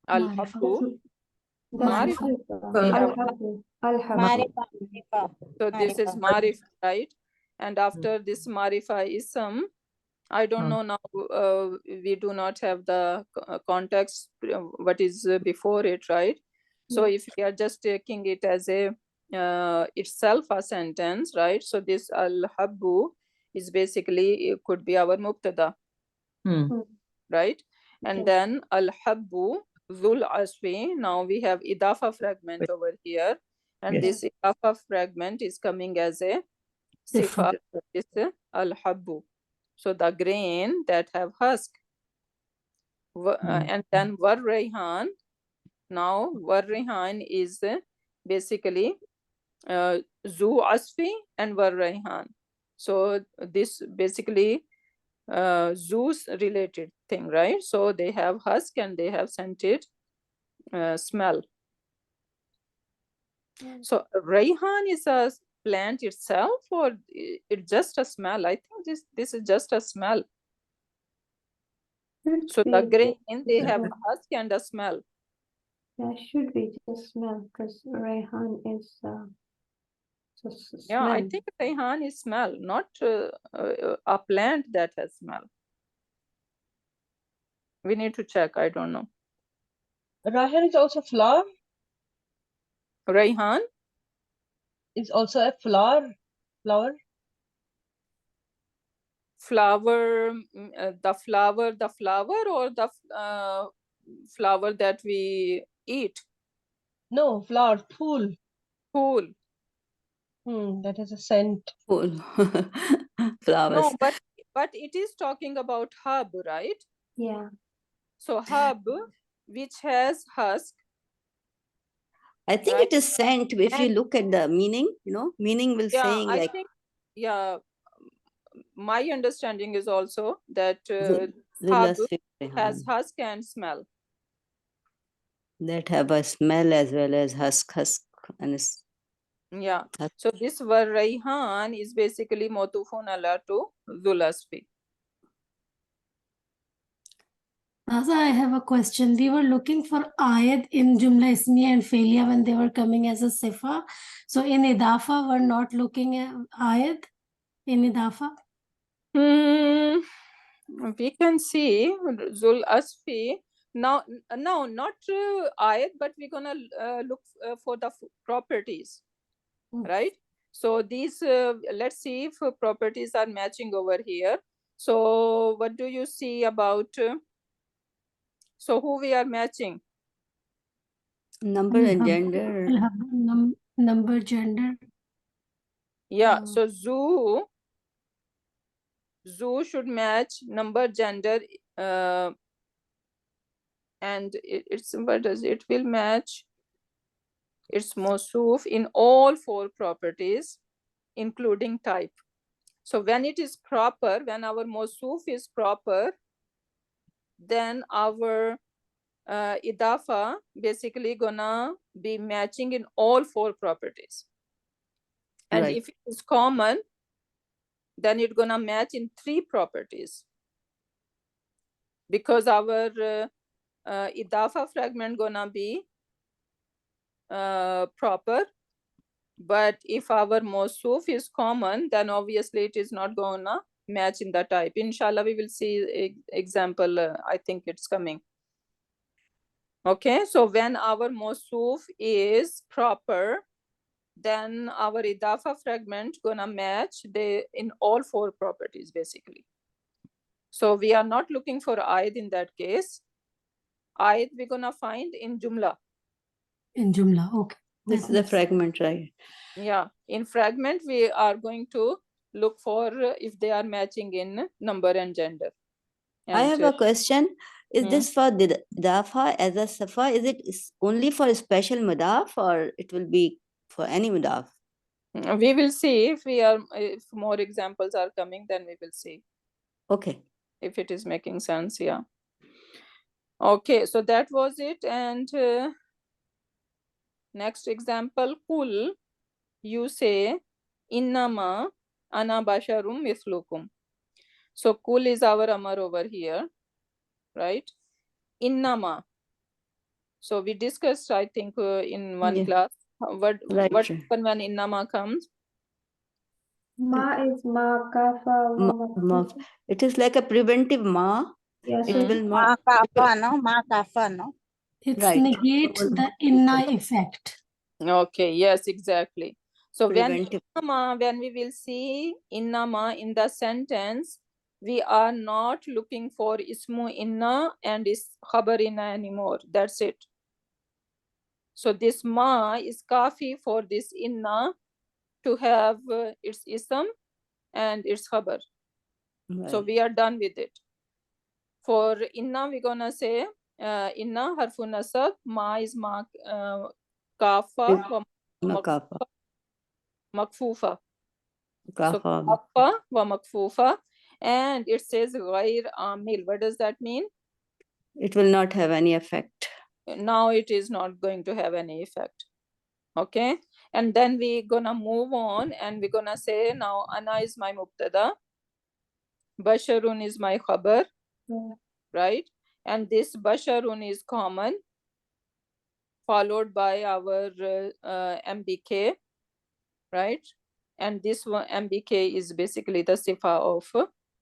Al-Habbu. That's Marifa. Al-Habbu. Al-Habbu. Marifa. So this is Marifa, right? And after this Marifa ism, I don't know now, we do not have the context, what is before it, right? So if we are just taking it as a itself a sentence, right? So this al-habbu is basically, it could be our mubtada, right? And then al-habbu dhul asfi, now we have idafa fragment over here, and this idafa fragment is coming as a sifa, is al-habbu. So the grain that have husk. And then var rayhan. Now var rayhan is basically zu asfi and var rayhan. So this basically zoos related thing, right? So they have husk and they have scented smell. So rayhan is a plant itself, or it's just a smell? I think this is just a smell. So the grain, they have a husk and a smell. Yeah, should be just smell, because Rayhan is Yeah, I smell. think rayhan is smell, not a plant that has smell. We need to check. I don't know. Rayhan is also flower. Rayhan Is also a flower. Flower. Flower, the flower, or the flower that we eat? No, flower. Phool. Phool. That is a scent. Phool. No, Flowers. but it is talking about hub, right? Yeah. So hub, which has husk. I think right? it is scent. If you And- look at the meaning, meaning will Yeah, saying I like think, yeah, my understanding is also that the hub last has husk and smell. that have a smell as well as husk and Yeah. So this var rayhan is basically motufun ala to zulasfi. Asa, I have a question. We were looking for ayat in Jumla Ismiya and Felia when they were coming as a sifa. So in Idafa, we're not looking at ayat in Idafa. We can see Zul Asfi. Now, no, not ayat, but we're gonna look for the properties, right? So these, let's see if properties are matching over here. So what do you see about? So who we are matching? number and gender. Number, gender. Yeah. So zoo should match number, gender, and it's what does it will match its mosuf in all four properties, including type. So when it is proper, when our mosuf is proper, then our idafa basically gonna be matching in all four properties. And Right. if it is common, then it's gonna match in three properties, because our idafa fragment gonna be proper. But if our mosuf is common, then obviously it is not gonna match in the type. Inshallah, we will see example. I think it's coming. Okay, so when our mosuf is proper, then our idafa fragment gonna match in all four properties basically. So we are not looking for aid in that case. Aid we're gonna find in jumla. In Jumla, okay. This is a fragment, right? Yeah, in fragment, we are going to look for if they are matching in number and gender. I have a question. Is this for the idafa as a safa? Is it only for a special mudaf, or it will be for any mudaf? We will see if more examples are coming, then we will see. Okay. If it is making sense, yeah. Okay, so that was it. And next example, kul, you say, innama ana basharum mithlukum. So kul is our amar over here, right? Innama. So we discussed, I think, in one class, what happen when innama comes? Ma is ma, kafa, Ma. It is like a preventive ma. Yes, It will Ma not. kafa, no? Ma kafa, no? It's negate the inna effect. Okay, yes, exactly. So Preventive. when we will see innama in the sentence, we are not looking for ismu inna and is khabar inna anymore. That's it. So this ma is kafi for this inna to have its ism and its khabar. Right. So we are done with it. For inna, we're gonna say inna harfu nasab, ma is ma kafa wa makfufa. So kafa wa makfufa, and it says ghair amil. What does that mean? It will not have any effect. Now it is not going to have any effect. Okay, and then we're gonna move on and we're gonna say now ana is my mubtada, basharun is my khabar, right? And this basharun is common, followed by our mbk, right? And this one mbk is basically the sifa of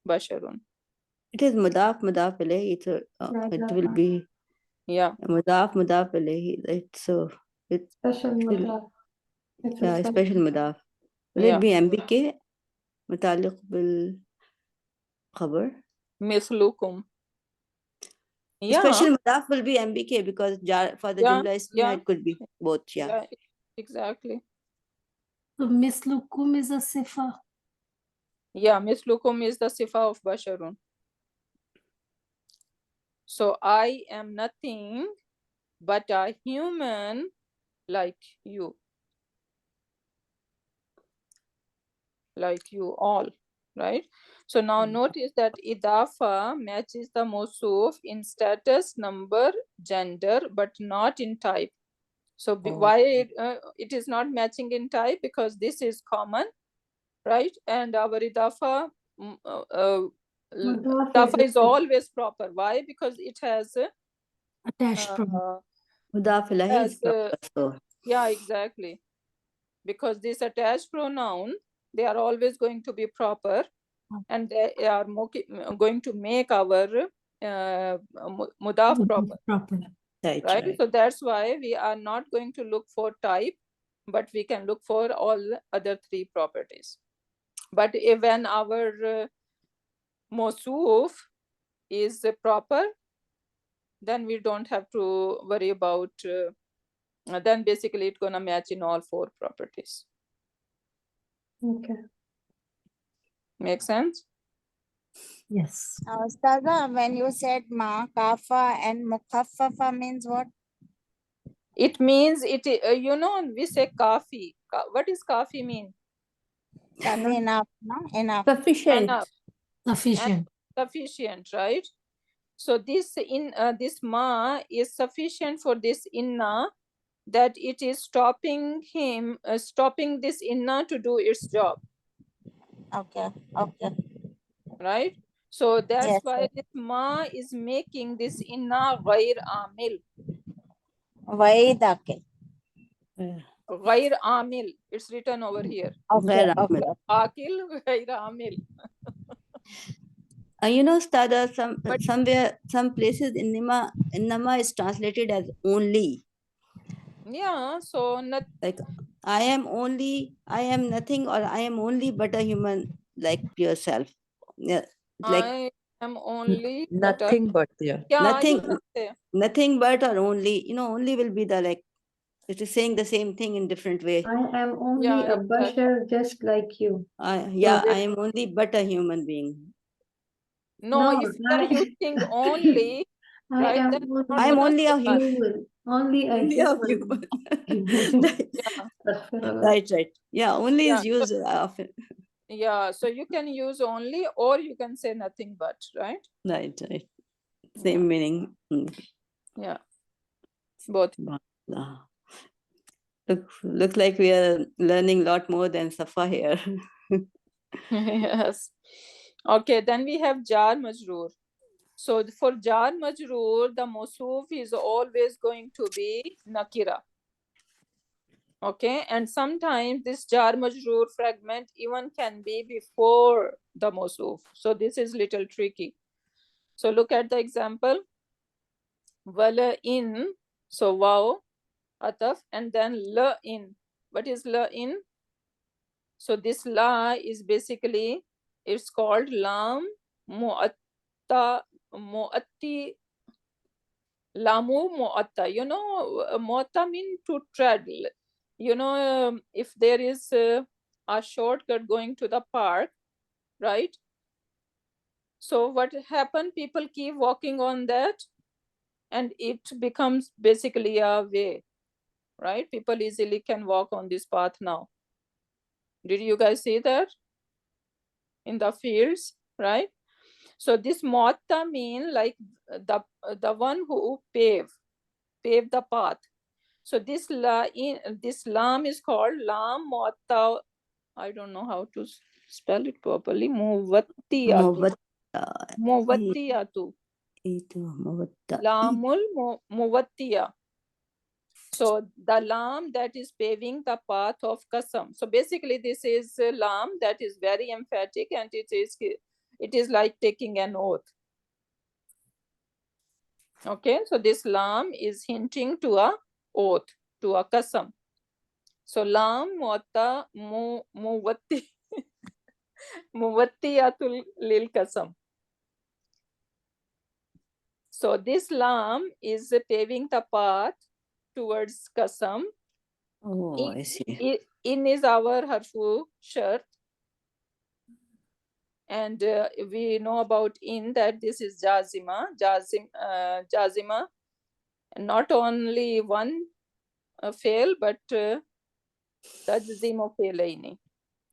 basharun. It is mudaf ilayhi. It will be mudaf ilayhi. It's special mudaf. Yeah, special mudaf. Will it be MBK mutaliq bil khabar? Mithlukum. Special mudaf will be MBK because for the jumla ismiya it could be both. Yeah, exactly. So mislukum is a sifa. Yeah, mislukum is the sifa of basharun. So I am nothing but a human like you all, right? So now notice that idafa matches the mawsuf in status, number, gender, but not in type. So why it is not matching in type? Because this is common, right? And our idafa is always proper. Why? Because it has attached pronoun. Mudaf ilayhi is proper. Yeah, exactly. Because this attached pronoun, they are always going to be proper, and they are going to make our mudaf proper. Right? So that's why we are not going to look for type, but we can look for all other three properties. But when our mawsuf is proper, then we don't have to worry about then basically it's gonna match in all four properties. Okay. Make sense? Yes. Ustaza, when you said ma, kafa and mukhaffafa means what? It means we say kafi. What does kafi mean? Enough, no? Enough. Sufficient. Enough. Sufficient. Sufficient, right? So this this ma is sufficient for this inna, that it is stopping this inna to do its job. Okay. Right? So that's why this ma is making this inna ghair amil. Ghair amil. It's written over here. Okay. Akil ghair amil. Stada, some places innama is translated as only. Yeah, so like I am nothing, or I am only but a human like yourself. Yeah, like I am only nothing but. Yeah. Nothing but or only. Only will be the like It is saying the same thing in different way. I am only Yeah, a bashar just like you. Yeah, I am only but a human being. No, No, if you are using only, I right, am that's not I am gonna only a happen. human. Only a only a human. human. Yeah, Astaghfirullah. Right. Yeah, only yeah. is used often. Yeah, so you can use only, or you can say nothing but, right? Right. Yeah. Same meaning. Yeah, both. Wow. Looks like we are learning a lot more than Safa here. Yes. Okay, then we have jar majroor. So for jar majroor, the mawsuf is always going to be nakira. Okay, and sometimes this jar majroor fragment even can be before the mawsuf. So this is little tricky. So look at the example. Wala in, so wow, ataf, and then la in. What is la in? So this la is basically, it's called lam mu'atta, mu'atti, lamu mu'atta. You know, mu'atta mean to tread. You know, if there is a shortcut going to the park, right? So what happened? People keep walking on that, and it becomes basically a way, right? People easily can walk on this path now. Did you guys see that in the fields, right? So this muatta mean like the one who pave the path. So this this lam is called lam muatta. I don't know how to spell it properly. Muwattiyatu. Muwattiyatu. Lamul muwattiya. So the lam that is paving the path of qasam. So basically this is a lam that is very emphatic, and it is like taking an oath. Okay, so this lam is hinting to a oath, to a qasam. So lam muwatta muwatti muwattiyatul lil qasam. So this lam is paving the path towards qasam. Oh, I see. In is our harfu shart, and we know about in that this is jazima, jazima, not only one fail, but tajzimu failaini,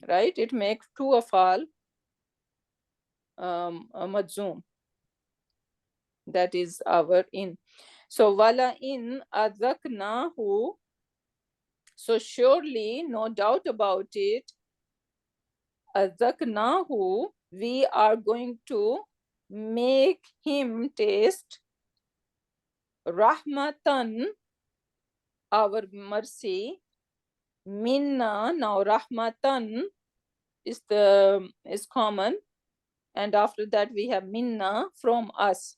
right? It makes two afal majzoom. That is our in. So wala in adraknahu. So surely, no doubt about it, adraknahu, we are going to make him taste rahmatan, our mercy, minna. Now rahmatan is common, and after that we have minna, from us.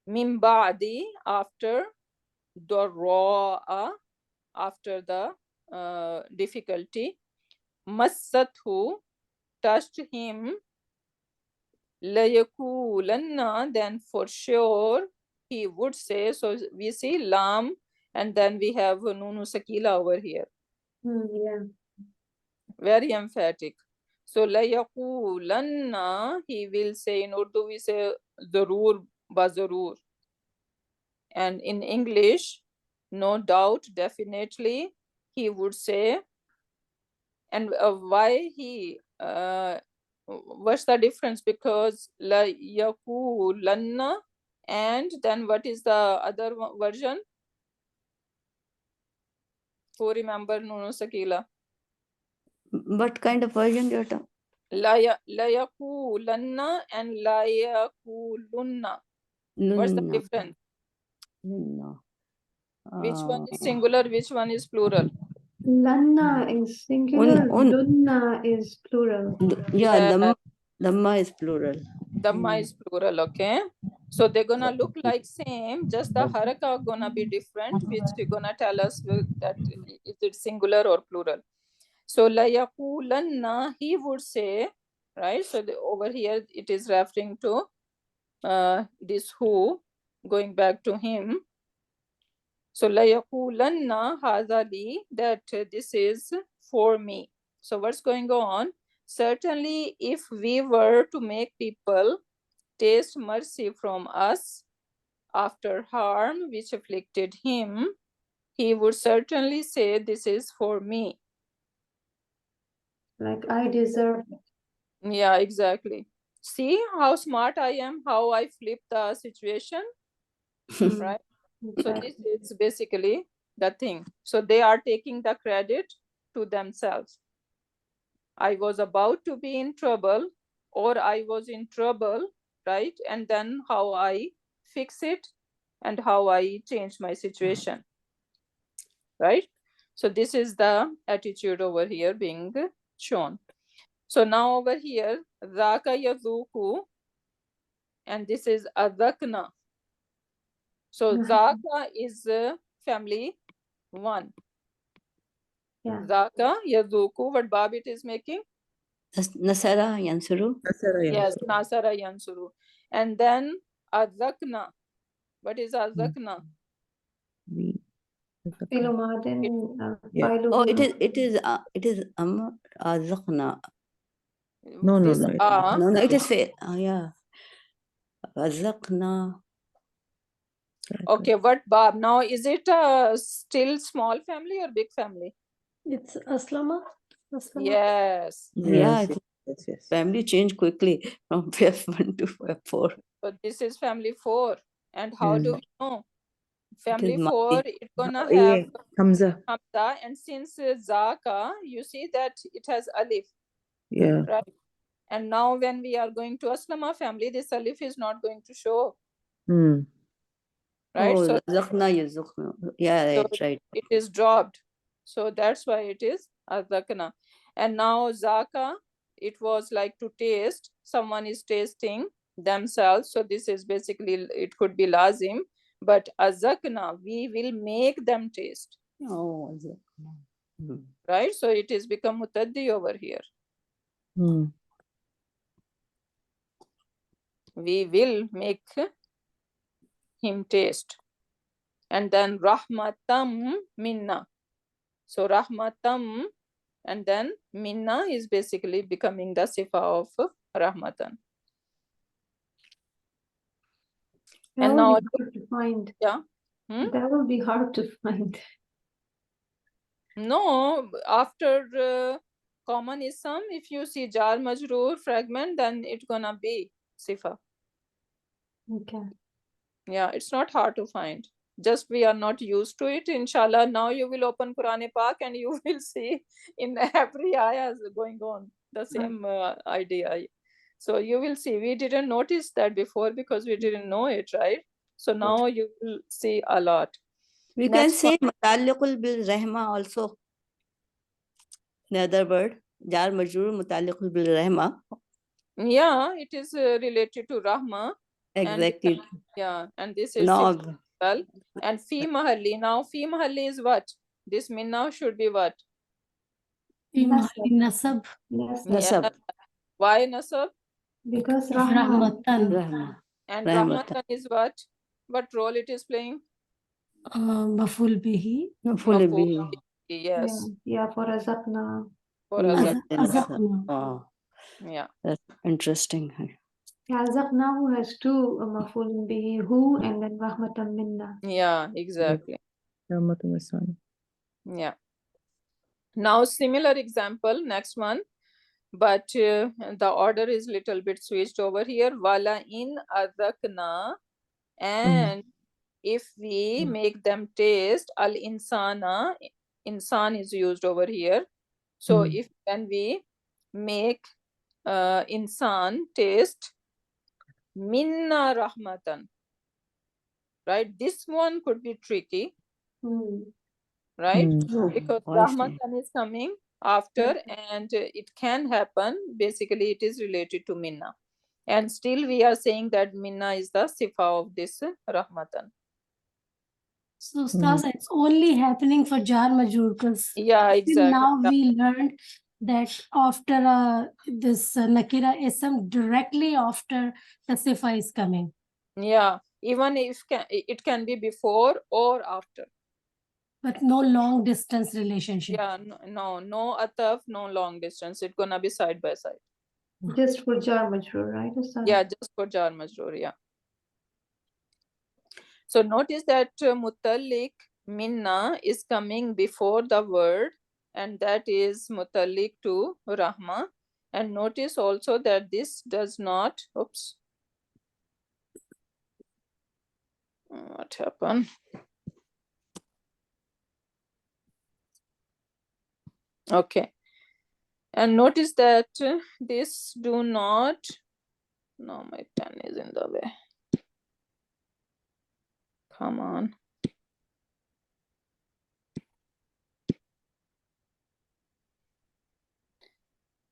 Min ba'di, after darra'a, after the difficulty. Massathu, touched him. Layakulanna, then for sure he would say. So we see lam, and then we have nunu sakila over here. Yeah. Very emphatic. So layakulanna, he will say. In Urdu we say zarur bazarur, and in English, no doubt, definitely, he would say. And why he what's the difference? Because la yakulanna, and then what is the other version? Who remember Nunu Sakila? What kind of version you're talking? La yakulanna and la yakulunna. What's the difference? No. Which one is singular? Which one is plural? Lanna is singular, dunna is plural. Yeah, Dhamma is plural. Dhamma is plural, okay? So they're gonna look like same, just the haraka gonna be different, which is gonna tell us that is it singular or plural. So la yaqulanna, he would say, right? So over here it is referring to this who, going back to him. So layaqulanna hadha li, that this is for me. So what's going on? Certainly, if we were to make people taste mercy from us after harm which afflicted him, he would certainly say, this is for me. Like I deserve it. Yeah, exactly. See how smart I am, how I flip the situation, right? So this is basically the thing. So they are taking the credit to themselves. I was about to be in trouble, or I was in trouble, right? And then how I fix it and how I change my situation, right? So this is the attitude over here being shown. So now over here, Zaka Yazuku, and this is Azakna. So Zaka is family 1. Yeah. Zaka Yazuku, what Bab it is making? Nasara Yansuru. Yes, Nasara Yansuru. And then Azakna. What is Azakna? Oh, it is Azakna. No, This No, it is fair. Yeah. Azakna. Okay, what Bab? Now, is it a still small family or big family? It's Aslama. Yes. Yeah, family change quickly from F1 to F4. So this is family 4. And how do we know? Family is 4, Madi. it's gonna have Hamza. Hamza, and since Zaka, you see that it has Alif, Yeah. right? And now when we are going to Aslama family, this Alif is not going to show, right? Oh, So Zakna Yazukna. Yeah, So right. it is dropped. So that's why it is Azakna. And now Zaka, it was like to taste. Someone is tasting themselves. So this is basically, it could be Lazim. But Azakna, we will make them taste. Oh, Zakna. Right? So it is become Mutaddi over here. We will make him taste. And then Rahmatam Minna. So Rahmatam, and then Minna is basically becoming the sifa of Rahmatan. That And will now, be hard to find. yeah. That will be hard to find. No, after common ism, if you see jar majroor fragment, then it's gonna be sifa. Okay. Yeah, it's not hard to find. Just we are not used to it. Inshallah, now you will open Quran Pak and you will see in every ayah going on the same idea. So you will see, we didn't notice that before because we didn't know it, right? So now you will see a lot. We can say Mutaliqul bil Rahma also. Another word. Jar Majrur Mutaliqul bil Rahma. Yeah, it is related to Rahma. Exactly. And, yeah, and this is No. well. And fi mahalli. Now fi mahalli is what? This minna should be what? Nasab. Nasab. Why nasab? Because Rahmatan. And Rahmatan is what? What role it is playing? Maful bihi. Maful bihi. Yes. Yeah, for Azakna. For Azakna. Oh. Yeah. That's interesting. Yeah, Azakna who has two Maful bihi, who and then Rahmatan Minna. Yeah, exactly. Rahmatan. Yeah. Now similar example, next one. But the order is little bit switched over here. Wala in azakna, and if we make them taste, al insana, insan is used over here. So if when we make insan taste minna rahmatan, right? This one could be tricky, right? Because rahmatan is coming after, and it can happen. Basically, it is related to minna. And still we are saying that minna is the sifa of this rahmatan. So Ustaz, it's only happening for jar majroor because yeah, exactly. Now we learned that after this nakira ism, directly after the sifa is coming. Yeah, even if it can be before or after. But no long distance relationship. Yeah, no ataf, no long distance. It's gonna be side by side. Just for jar majroor, right? Ustad? Yeah, just for jar majroor, yeah. So notice that mutallik minna is coming before the word, and that is mutallik to rahma. And notice also that this does not, oops, what happened? Okay. And notice that this do not, no, my pen is in the way. Come on.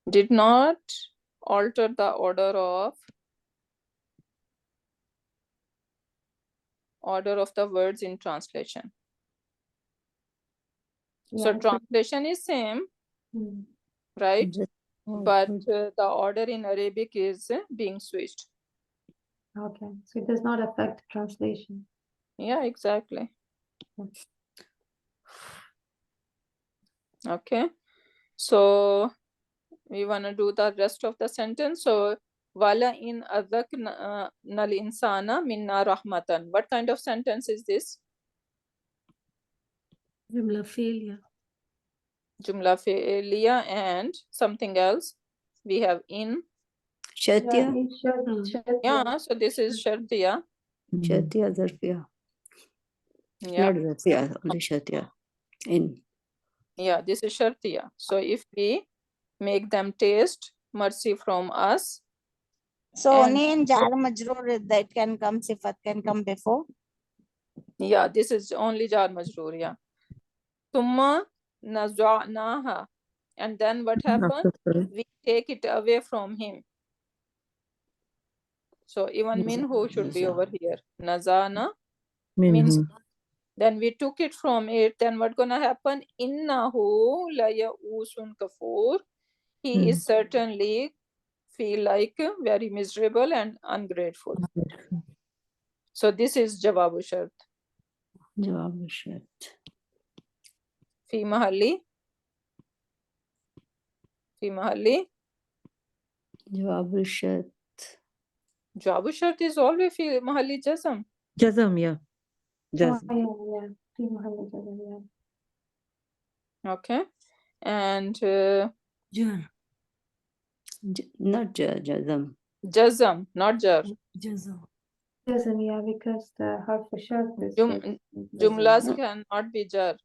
Did not alter the order of the words in translation. So Yeah, translation is same, right? But the order in Arabic is being switched. okay. So it does not affect translation. Yeah, exactly. Okay. So we want to do the rest of the sentence. So wala in adhakna nal insana minna rahmatan. What kind of sentence is this? Jumla failure. Jumla fi'liya and something else. We have in. Shartiya. Yeah, so this is shartiya. Shartiya, zarfiya. Yeah. Not zarfiya, only shartiya. In. Yeah, this is shartiya. So if we make them taste mercy from us. So only in jar majroor that can come, sifat can come before. Yeah, this is only jar majroor, yeah. Thumma naza'naha. And then what happened? We take it away from him. So even minhu should be over here. Nazana means then we took it from it. Then what gonna happen? Innahu la ya'usun kafur. He is certainly feel like very miserable and ungrateful. So this is jawabu shart. Jawabu shart. Fi mahalli. Fi mahalli. Jawabu shart. Jawabu shart is always fi mahalli jazam. Jazam, yeah. Jazam. Okay. And Jar. Not jazam. Jazam, not jar. Jazam. Jazam, yeah, because the harf shart is Jumlas cannot be jar.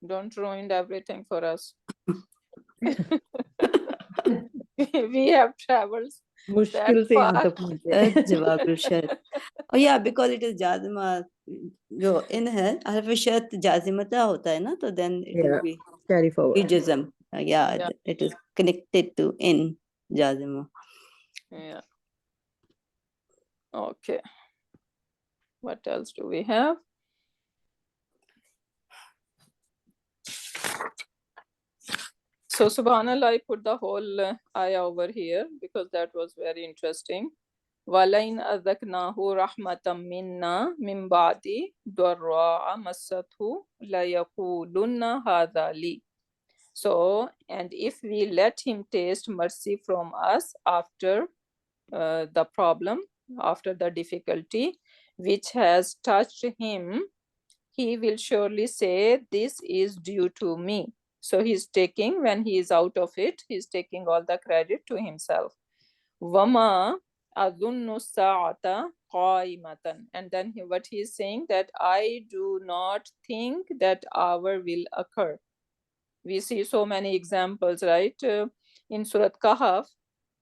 Don't ruin everything for us. We have traveled that far. Jawab shart. Oh yeah, because it is jazima. जो in है हर्फ शर्त जाजिमता होता है ना, तो then it will be carry forward. jazm. Yeah, it is connected to in jazima. Yeah. Okay. What else do we have? So subhanallah, I put the whole ayah over here because that was very interesting. وَلَئِنْ أَذَقْنَاهُ رَحْمَةً مِنَّا مِنْ بَعْدِ ضَرَّاءَ مَسَّتْهُ لَيَقُولُنَّ هَذَا لِي. So, and if we let him taste mercy from us after the problem, after the difficulty which has touched him, he will surely say, this is due to me. So he's taking, when he is out of it, he's taking all the credit to himself. Vama adunnu sa'ata qaimatan. And then what he is saying, that I do not think that hour will occur. We see so many examples, right? In Surat Kahf,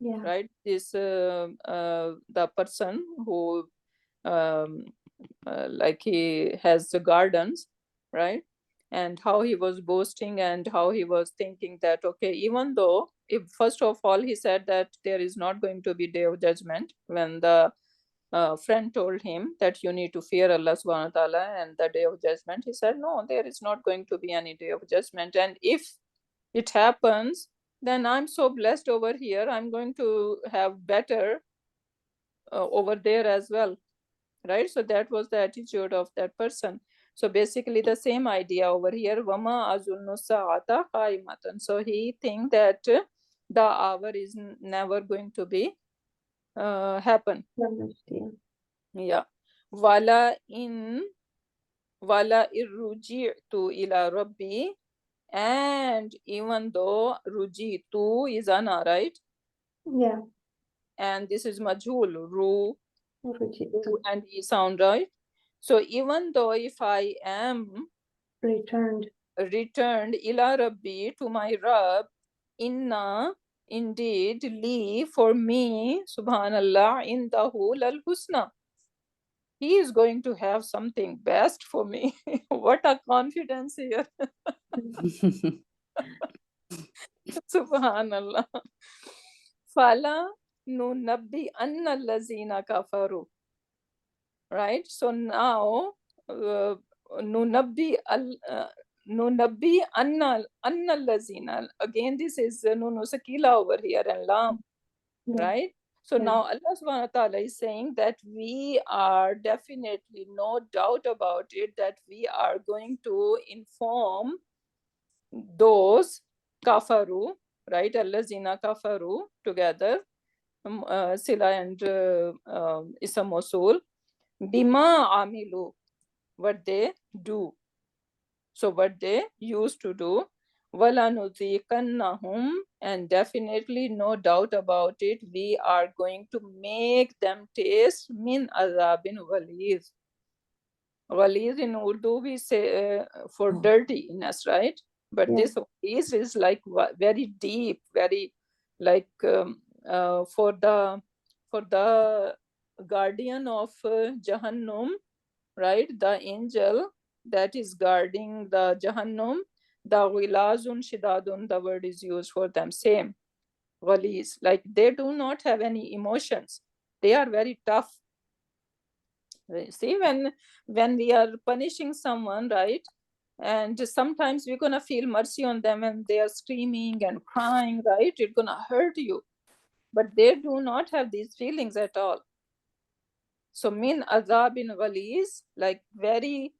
right? This the person who like he has the gardens, right? And how he was boasting and how he was thinking that, okay, even though, if first of all he said that there is not going to be day of judgment, when the friend told him that you need to fear Allah subhanahu wa ta'ala and the day of judgment, he said, no, there is not going to be any day of judgment. And if it happens, then I'm so blessed over here, I'm going to have better over there as well, right? So that was the attitude of that person. So basically the same idea over here. Wama azunnu sa'ata qaimatan. So he think that the hour is never going to be happen. Yeah. Wala irruji'tu ila rabbi. And even though ruji'tu is ana, right? Yeah. And this is majhul, ru Ruji'tu. and e sound, right? So even though if I am Returned ila rabbi, to my Rabb, inna, indeed, li, for me, subhanallah, indahu lal husna. He is going to have something best for me. What a confidence here. Subhanallah. Fala nunabbi anna lazina kafaru. Right? So now, nunabbi anna lazina. Again, this is nunu sakila over here and lam. Right? So now Allah subhanahu wa ta'ala is saying that we are definitely, no doubt about it, that we are going to inform those kafaru, right? Allazina kafaru together, sila and isam mosul, bima amilu, what they do. So what they used to do, وَلَنُذِيقَنَّهُمْ, and definitely, no doubt about it, we are going to make them taste min azabin ghaliz. Ghaliz in Urdu we say for dirtiness, right? But this ghaliz is like very deep, very like for the guardian of Jahannam, right? The angel that is guarding the Jahannam, the ghilazun shidadun, the word is used for them, same. Ghaliz, like they do not have any emotions. They are very tough. See, when we are punishing someone, right? And sometimes we're gonna feel mercy on them and they are screaming and crying, right? It's gonna hurt you. But they do not have these feelings at all. So min azab in ghaliz, like very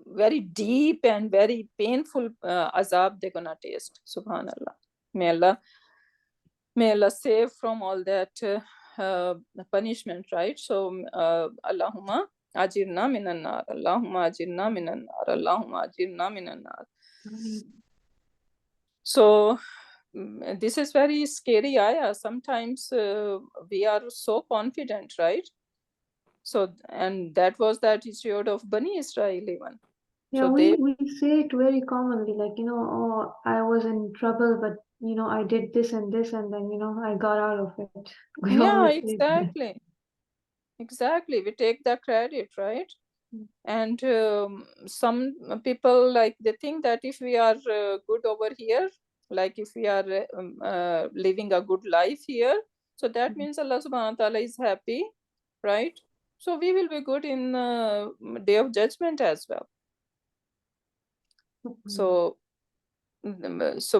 very deep and very painful azab they're gonna taste. Subhanallah. May Allah save from all that punishment, right? So Allahumma ajirna minan nar, Allahumma ajirna minan nar, Allahumma ajirna minan nar. So this is very scary ayah. Sometimes we are so confident, right? So, and that was the attitude of Bani Israel even. Yeah, so we say it very commonly, like, oh, I was in trouble, but, I did this and this, and then, I got out of it. We yeah, always say that. exactly. We take the credit, right? And some people, like, they think that if we are good over here, like if we are living a good life here, so that means Allah subhanahu wa ta'ala is happy, right? So we will be good in day of judgment as well. So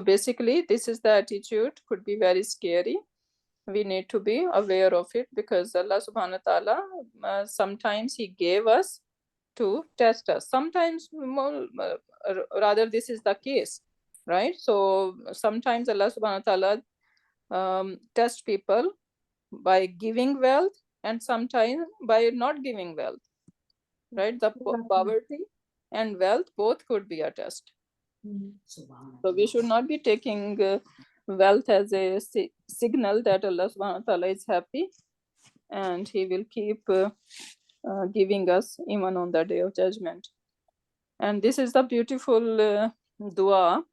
basically this is the attitude, could be very scary. We need to be aware of it, because Allah subhanahu wa ta'ala sometimes he gave us to test us. Sometimes rather this is the case, right? So sometimes Allah subhanahu wa ta'ala test people by giving wealth, and sometimes by not giving wealth, right? The poverty and wealth both could be a test. So we should not be taking wealth as a signal that Allah subhanahu wa ta'ala is happy and he will keep giving us even on the day of judgment. And this is the beautiful dua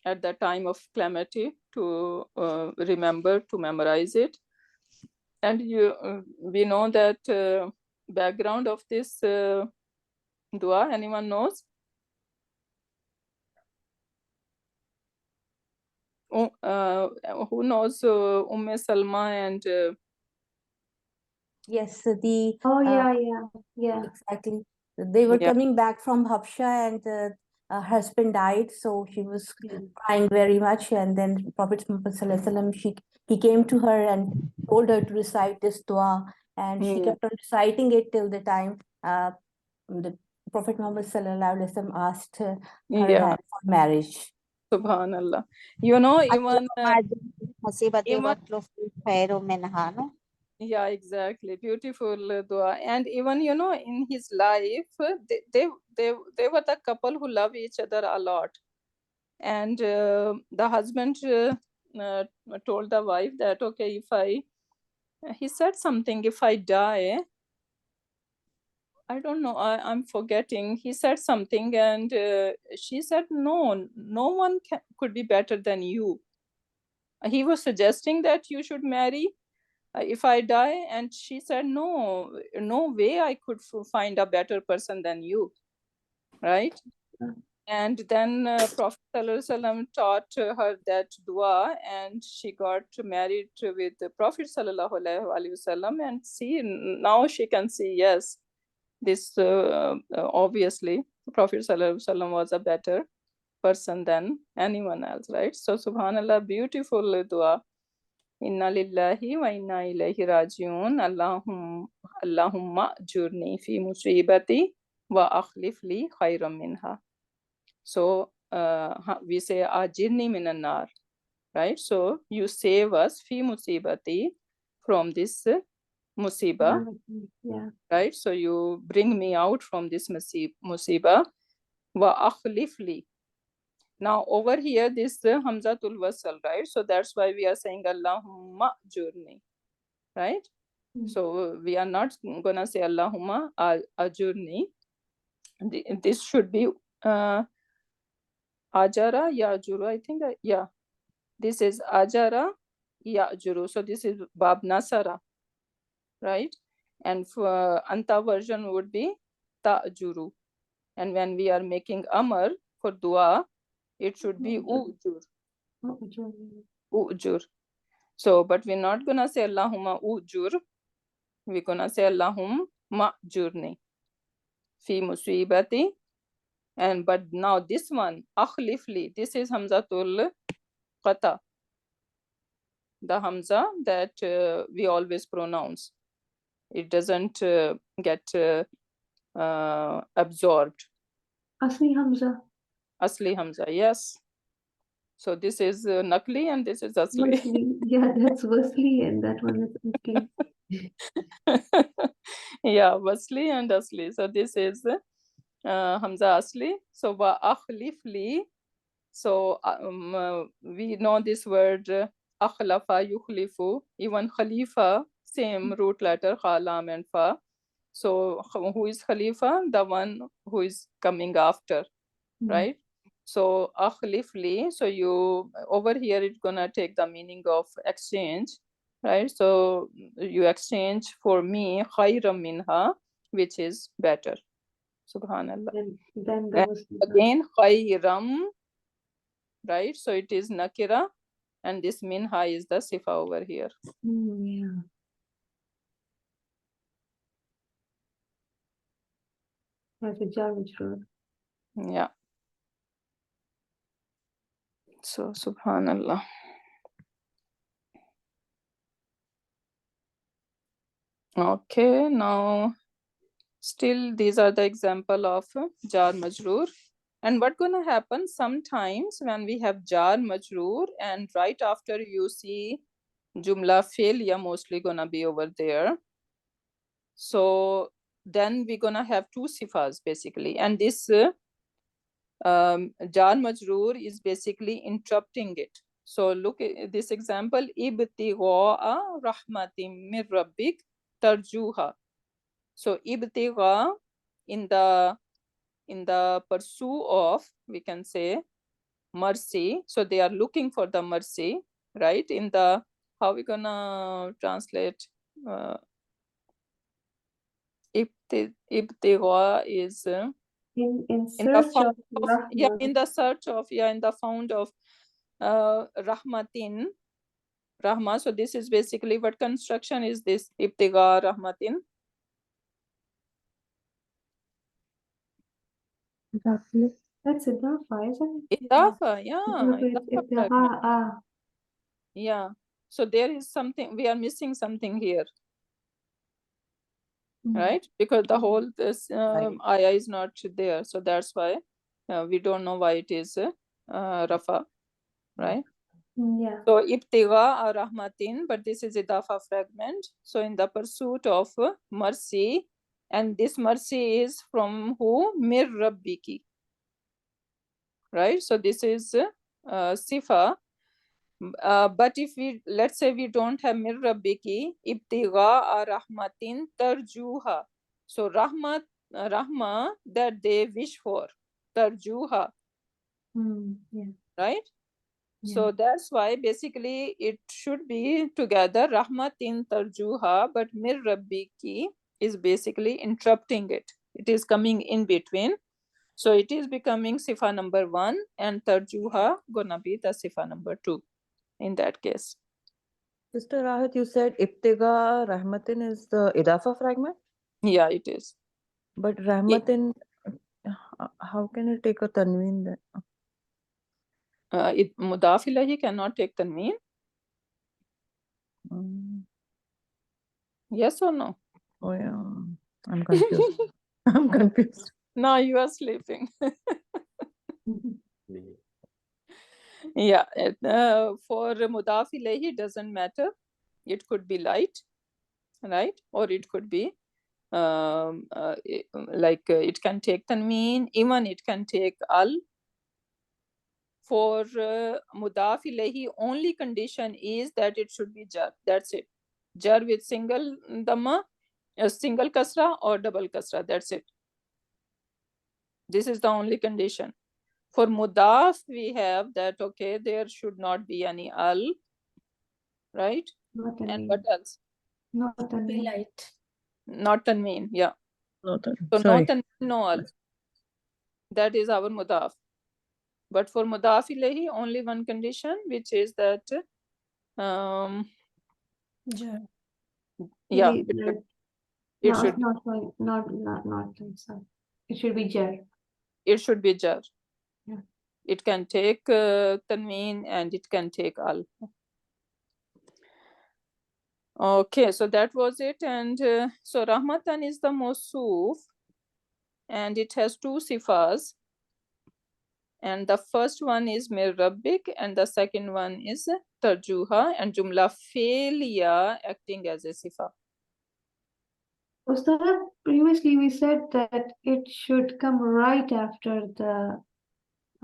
at the time of calamity to remember, to memorize it. And we know that background of this dua, anyone knows? Who knows Salma and Yes, the yeah. exactly. They were coming back from Habsha, and her husband died, so she was crying very much. And then Prophet Muhammad Sallallahu Alaihi Wasallam, he came to her and told her to recite this dua, and she kept on reciting it till the time the Prophet Muhammad sallallahu alaihi wasallam asked her Yeah, hand for marriage. Subhanallah. You know, even yeah, exactly. Beautiful dua. And even, you know, in his life, they were the couple who love each other a lot. And the husband told the wife that, okay, he said something, if I die, I don't know, I'm forgetting. He said something and she said, no one could be better than you. He was suggesting that you should marry if I die, and she said, no way I could find a better person than you, right? And then Prophet ﷺ taught her that dua, and she got married with the Prophet ﷺ, and see, now she can see, yes, this obviously Prophet ﷺ was a better person than anyone else, right? So subhanallah, beautiful dua. Inna lillahi wa inna ilayhi rajiun. Allahumma jurni fi musibati wa akhlif li khayran minha. So we say ajirni minan nar, right? So you save us fi musibati, from this musiba, Yeah. right? So you bring me out from this musiba wa akhlif li. Now over here this hamzatul wasl, right? So that's why we are saying Allahumma jurni, right? So we are not gonna say Allahumma ajurni. This should be ajara yajuru, I think. Yeah, this is ajara yajuru. So this is bab nasara, right? And for anta version would be ta'juru. And when we are making amar for dua, it should be ujur. Ujur. So, but we're not gonna say Allahumma ujur. We're gonna say Allahumma jurni fi musibati. And but now this one, akhlifli, this is hamzatul qata, the hamza that we always pronounce. It doesn't get absorbed. Asli Hamza. Asli hamza, yes. So this is nakli and this is asli. Wasli. Yeah, that's wasli and that one is asli. Yeah, wasli and asli. So this is hamza asli. So wa akhlifli. So we know this word akhlafa yukhlifu. Even khalifa, same root letter, khalam and fa. So who is khalifa? The one who is coming after, right? So akhlifli. So you over here it's gonna take the meaning of exchange, right? So you exchange for me khayram minha, which is better. Subhanallah. Then there was again khayram, right? So it is nakira, and this minha is the sifa over here. yeah. That's a jar majroor. Yeah. So subhanallah. Okay, now still these are the example of jar majroor. And what gonna happen sometimes when we have jar majroor and right after you see jumla failure mostly gonna be over there. So then we're gonna have two sifas basically, and this jar majroor is basically interrupting it. So look at this example, ibtigha rahmatin min rabbik tarjuha. So ibtigha, in the pursuit of, we can say, mercy. So they are looking for the mercy, right? In the, how we gonna translate ibtigha is In search of rahmah. in the search of, in the found of rahmatin, rahma. So this is basically, what construction is this? Ibtigha rahmatin. That's idafa, isn't it? Idafa, yeah. Idafa. Yeah. So there is something, we are missing something here. right? Because the whole this Right. ayah is not there, so that's why we don't know why it is rafa, right? Yeah. So ibtigha rahmatin, but this is idafa fragment. So in the pursuit of mercy, and this mercy is from who? Mir rabbiki, right? So this is sifa. But if we, let's say we don't have mir rabbiki, ibtigha rahmatin tarjuha. So rahmat, rahma that they wish for, tarjuha, Yeah. right? Yeah. So that's why basically it should be together rahmatin tarjuha, but mir rabbiki is basically interrupting it. It is coming in between. So it is becoming sifa number 1 and tarjuha gonna be the sifa number 2 in that case. Sister Rahat, you said Ibtiga Rahmatin is the Idafa fragment? Yeah, it is. But Rahmatin, how can it take a Tanween then? It mudaf ilahi cannot take tanween. Yes or no? Oh yeah, I'm confused. I'm confused. Now you are sleeping. Yeah, for mudaf ilahi doesn't matter. It could be light, right? Or it could be it can take tanween, even it can take al. For mudaf ilahi, only condition is that it should be jar. That's it. Jar with single dhamma, a single kasra or double kasra. That's it. This is the only condition. For mudaf, we have that, okay, there should not be any al, right? Not And tanween. what else? Not Be tanween. light. Not tanween, yeah. No, So no sorry. tanween, no al. That is our mudaf. But for mudaf ilahi, only one condition, which is that, Jar. yeah, Maybe, like, it no, should it's not like not sorry. It should be jar. it should be jar. Yeah. It can take tanween and it can take al. Okay, so that was it. And so rahmatan is the mawsuf, and it has 2 sifas. And the first one is mir rabbik, and the second one is tarjuha, and jumla failure acting as a sifa. Ustad, previously we said that it should come right after the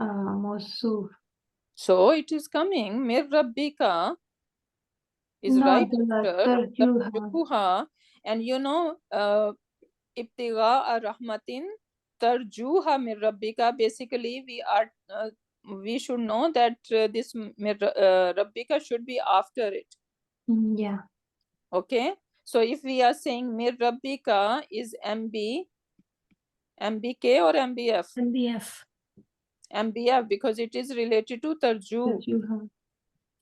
mawsuf. So it is coming, mir rabbika is No, right the after tarjuha. tarjuha, and you know, ibtigha rahmatin tarjuha mir rabbika. Basically, we should know that this mir rabbika should be after it. Yeah. Okay, so if we are saying mir rabbika is MBK or MBF? MBF. MBF, because it is related to tarju. Tarjuha.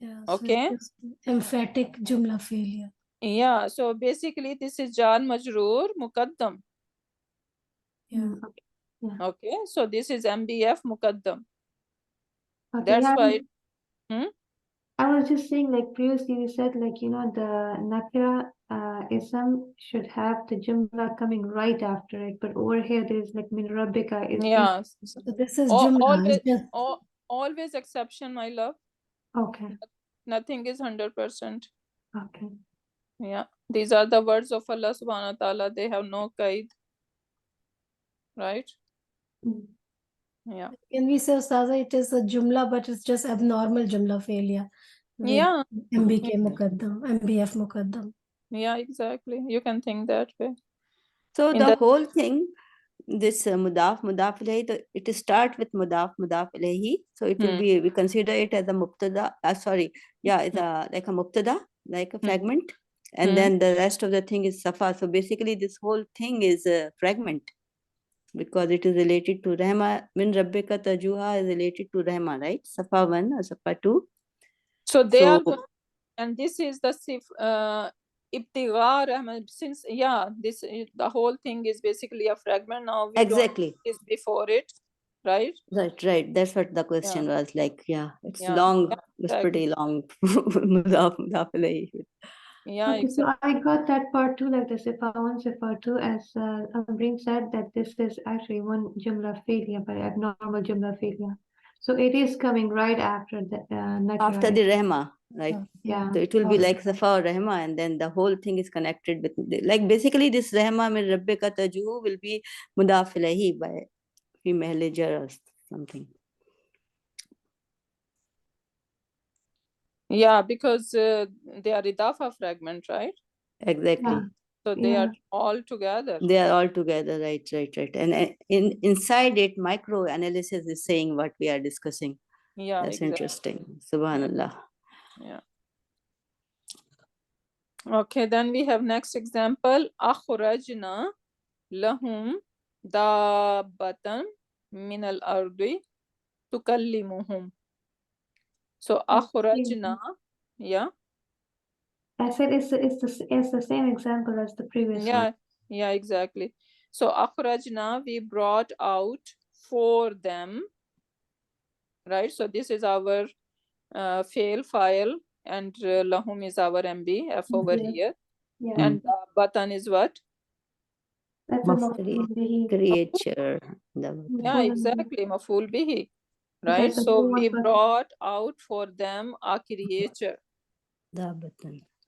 Yeah. Okay. So it's just emphatic jumla failure. Yeah, so basically this is jar majroor muqaddam. Yeah. Okay. Yeah. Okay, so this is MBF muqaddam. Okay. That's Yeah, why. I was just saying, like previously we said, like, you know, the nakira ism should have the jumla coming right after it, but over here there's like min rabbika is Yeah. So this is jumla. Always, It's just always exception, my love. okay. Nothing is 100%. Okay. Yeah, these are the words of Allah subhanahu wa ta'ala. They have no qaid. Right? Mm. Yeah. Can we say, Ustaza, it is a jumla, but it's just abnormal jumla failure. With Yeah. MBK muqaddam, MBF muqaddam. Yeah, exactly. You can think that way. So In the the whole thing, this mudaf ilahi, it start with mudaf ilahi. So it will be, we consider it as a mubtada. Sorry, yeah, it's like a mubtada, like a fragment, and then the rest of the thing is safa. So basically, this whole thing is a fragment because it is related to Rahma. Min Rabbika Tajuha is related to Rahma, right? Safa 1 or Safa 2. So they So, are, and this is the ibtigha rahman, since this is, the whole thing is basically a fragment. Now we exactly. don't is before it, right? Right. That's what the question was. Like, yeah, it's Yeah. long. Yeah, It's exactly. pretty long. Mudaf ilahi. Yeah, Okay, so I got that part too, like the Sifa 1, Sifa 2, as Amreen said, that this is actually one Jumla failure, but abnormal Jumla failure. So it is coming right after the Nakira. After the Rahma, right? Yeah. So it will be like Safa or Rahma, and then the whole thing is connected with, like basically this Rahma min Rabbika Taju will be mudaf ilayhi by fi mahalli jar or something. Yeah, because they are idafa fragment, right? Exactly. Yeah. So they are all together. They are all together, right. And inside it, micro analysis is saying what we are discussing. Yeah, That's exactly. interesting. Subhanallah. Yeah. Okay, then we have next example. Akhrajna lahum dabbatan min al-ardi tukallimuhum. So akhrajna, yeah. I said it's the same example as the previous one. Yeah, exactly. So akhrajna, we brought out for them, right? So this is our fail file, and lahum is our MBF over here. Yeah. And button is what? That's a maf'ul bihi. Creature. Yeah, exactly. Maf'ul bihi. Right? That's the So same we one. brought out for them a creature.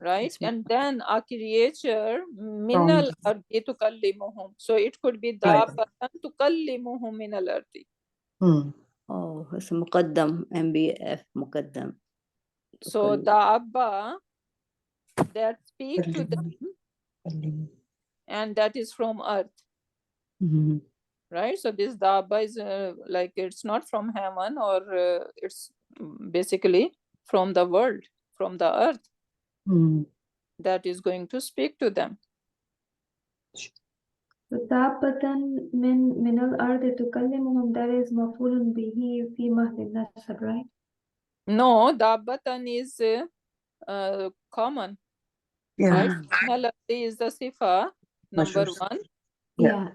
Right? And then a creature minal ardi tukallimuhum. So it could be dabbatan tukallimuhum minal ardi. Oh, it's a muqaddam, MBF muqaddam. So dabba, that speak to them, and that is from earth. Right? So this dabba is like it's not from heaven, or it's basically from the world, from the earth, that is going to speak to them. Dabbatan min al-ardi tukallimuhum, that is maf'ulun bihi fi mahli nasab, right? No, dabbatan is common. Right? Minal ardi is the sifa number 1. Yeah.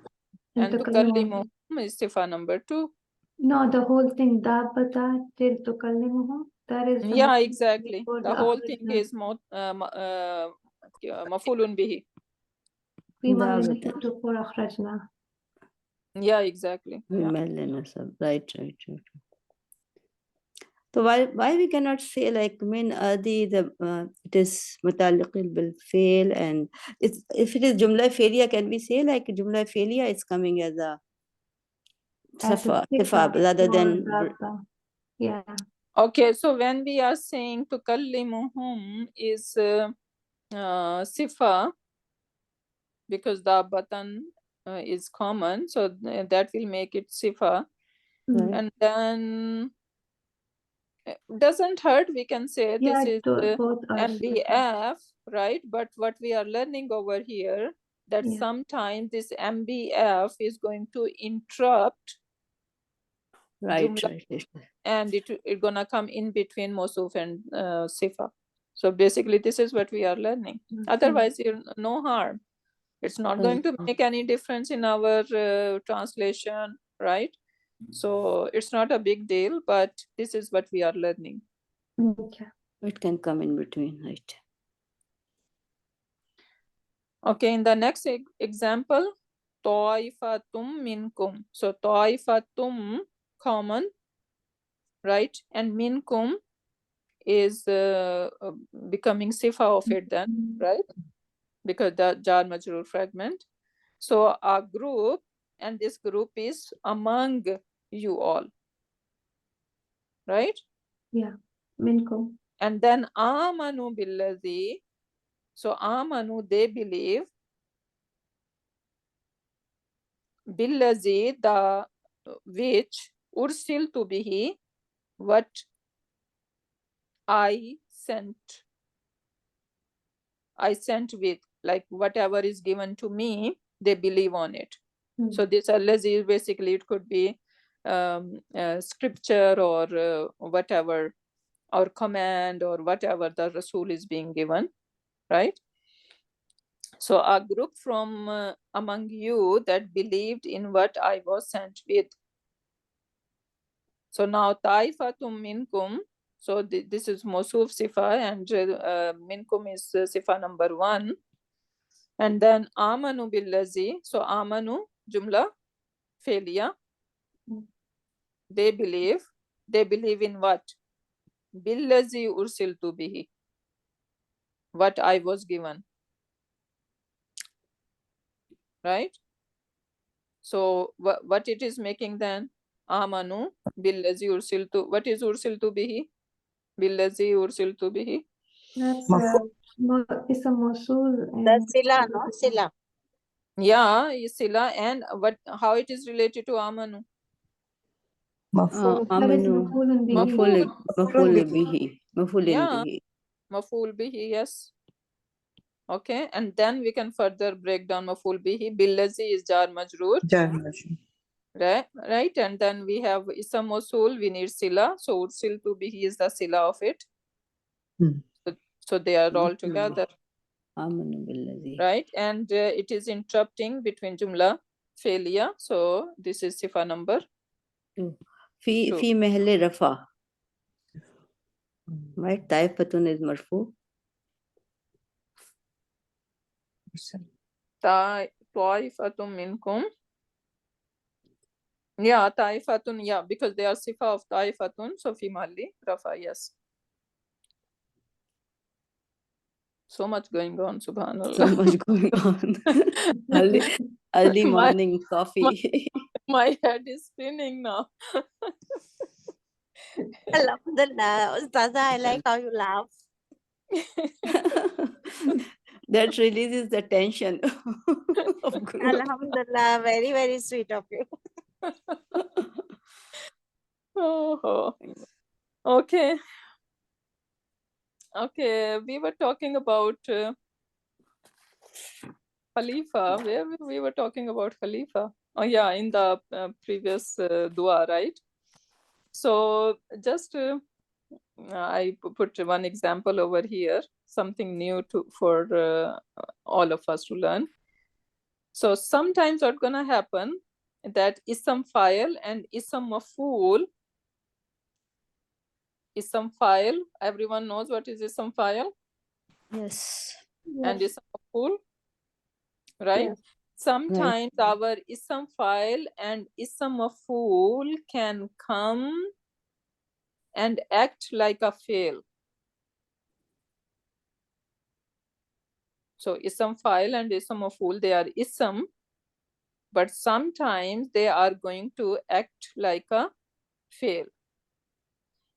And tukallimuhum is sifa number 2. No, the whole thing, dabbata till tukallimuhum, that is the Yeah, exactly. for The whole thing is mafulun bihi. fi mahli nasab to for akhrajna. Yeah, exactly. Yeah. Right. So why we cannot say like min adi it is mutaliqil bil fail, and it's, if it is jumla failure, can we say like jumla failure is coming as a sifa rather than yeah. Okay, so when we are saying tukallimuhum is sifa, because the button is common, so that will make it sifa. And then doesn't hurt, we can say this is MBF, right? But what we are learning over here, that sometimes this MBF is going to interrupt jumla, and it gonna come in between Mosuf and Sifa. So basically this is what we are learning. Otherwise, no harm. It's not going to make any difference in our translation, right? So it's not a big deal, but this is what we are learning. Okay. It can come in between, right? Okay, in the next example, ta'ifatum minkum. So ta'ifatum, common, right? And minkum is becoming sifa of it then, right? Because the jar majrur fragment. So a group, and this group is among you all, right? Yeah, minkum. And then amanu billazi. So amanu, they believe. Billazi, the which ursiltu bihi, what I sent with, like whatever is given to me, they believe on it. So this allazi, basically it could be scripture or whatever, or command, or whatever the Rasul is being given, right? So a group from among you that believed in what I was sent with. So now taifatum minkum, So this is Mosuf Sifa, and minkum is Sifa number 1. And then Amanu billazi. So Amanu, Jumla, Felia. They believe. They believe in what? Billazi ursiltu bihi. What I was given. Right? So what it is making then? Amanu billazi ursiltu. What is ursiltu bihi? Billazi ursiltu bihi. That's it's a Mosul and That's Sila, no? Sila. Yeah, is Sila, and how it is related to Amanu? that is Amanu. Mafulun bihi. Maful bihi. Mafulin Yeah, bihi. Maful bihi, yes. Okay, and then we can further break down Maful bihi. Billazi is jar majroor. Right, and then we have Isam Mosul, we need Sila. So ursiltu bihi is the Sila of it. So they are all together. Amanu billazi. Right, and it is interrupting between Jumla, Felia. So this is Sifa number 2. في محل رفع. Right, طائفة is مرفوع. Ta'ifatun minkum. Yeah, Ta'ifatun, yeah, because they are Sifa of Ta'ifatun. So fi mahalli rafa, yes. So much going on, subhanallah. So much going on. early morning coffee. My head is spinning now. Alhamdulillah. Ustaza, I like how you laugh. That releases the tension of group. Alhamdulillah. Very, very sweet of you. Oh, okay. Okay, we were talking about Khalifa. Where we were talking about Khalifa? Oh yeah, in the previous dua, right? So just I put one example over here, something new for all of us to learn. So sometimes what's gonna happen that isam file and isam maf'ul. Isam file, everyone knows what is isam file? Yes. And isam maf'ul, right? Yes. Sometimes our isam file and isam maf'ul can come and act like a fail. So isam file and isam maf'ul, they are isam, but sometimes they are going to act like a fail.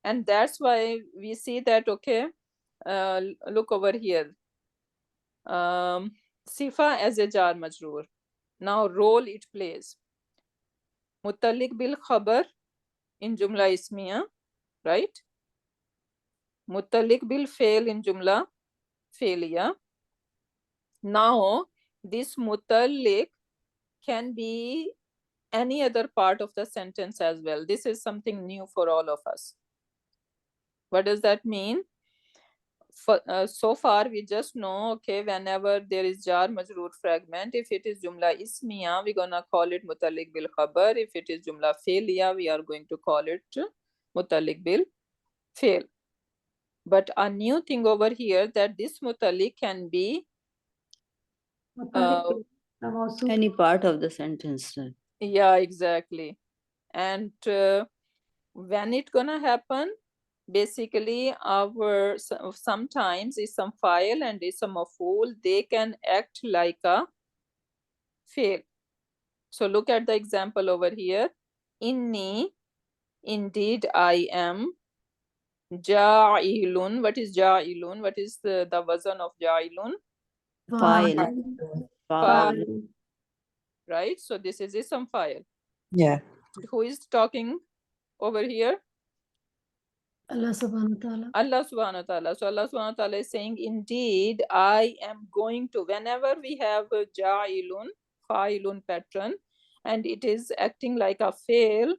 And that's why we see that, okay, look over here. Sifa as a jar majroor. Now role it plays. Mutalik bil khabar in jumla ismiya, right? Mutalik bil fail in jumla failiya. Now this mutalik can be any other part of the sentence as well. This is something new for all of us. What does that mean? So far we just know, okay, whenever there is jar majroor fragment, if it is jumla ismiya, we're gonna call it mutalik bil khabar. If it is jumla failiya, we are going to call it mutalik bil fail. But a new thing over here, that this mutalik can be any part of the sentence. Yeah, exactly. And when it gonna happen? Basically, our sometimes isam file and isam maf'ul, they can act like a fail. So look at the example over here. Inni, indeed I am. Ja'ilun. What is ja'ilun? What is the wazn of ja'ilun? File. Right? So this is isam file. Yeah. Who is talking over here? Allah subhanahu wa ta'ala. Allah subhanahu wa ta'ala. So Allah subhanahu wa ta'ala is saying, indeed, I am going to, whenever we have a ja'ilun, fa'ilun pattern, and it is acting like a fail,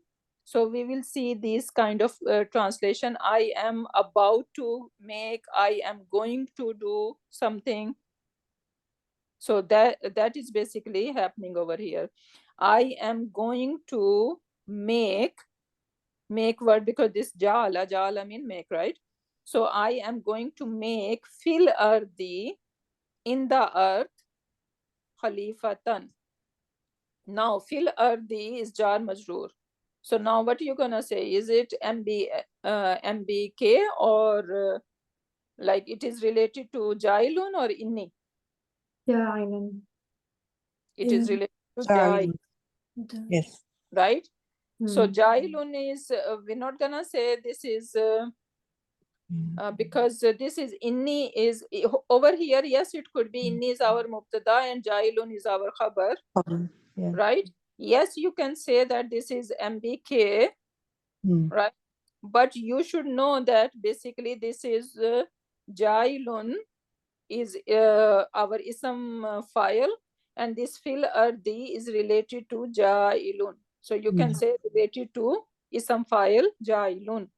so we will see this kind of translation. I am about to make, I am going to do something. So that is basically happening over here. I am going to make make word, because this jala mean make, right? So I am going to make fil ardi, in the earth, khalifatan. Now fil ardi is jar majroor. So now what are you gonna say? Is it MBK, or like it is related to jailun or inni? Ja'ilun. It is Yeah. related to jail, Yes. right? So Hmm. jailun is, we're not gonna say this is because this is inni is over here. Yes, it could be inni is our mubtada and jailun is our khabar, Yeah. right? Yes, you can say that this is MBK, right? But you should know that basically this is jailun is our ism file, and this fil ardi is related to jailun. So you can say related to ism file jailun,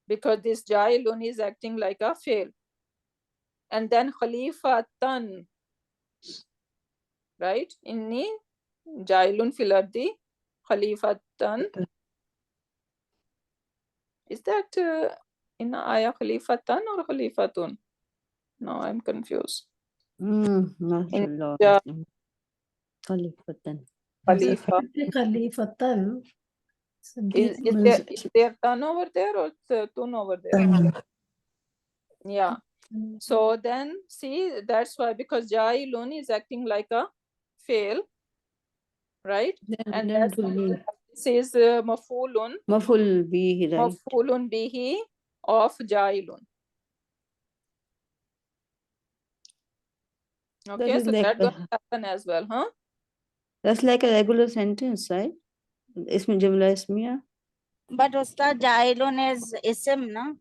because this jailun is acting like a fail. And then khalifatan, right? Inni jailun fil ardi khalifatan. Is that in ayah khalifatan or khalifatun? No, I'm confused. In Mashallah. Khalifatan. Khalifa. Khalifatan. Is there tan over there or tun over there? Yeah. So then see, that's why, because jailun is acting like a fail, right? And that's why we have, this is mafulun Maful bihi, right? mafulun bihi of jailun. That Okay, is so like that gonna happen as well, huh? that's like a regular sentence, right? Ism jumla ismiya. But Ustad, Jailun is ism, no?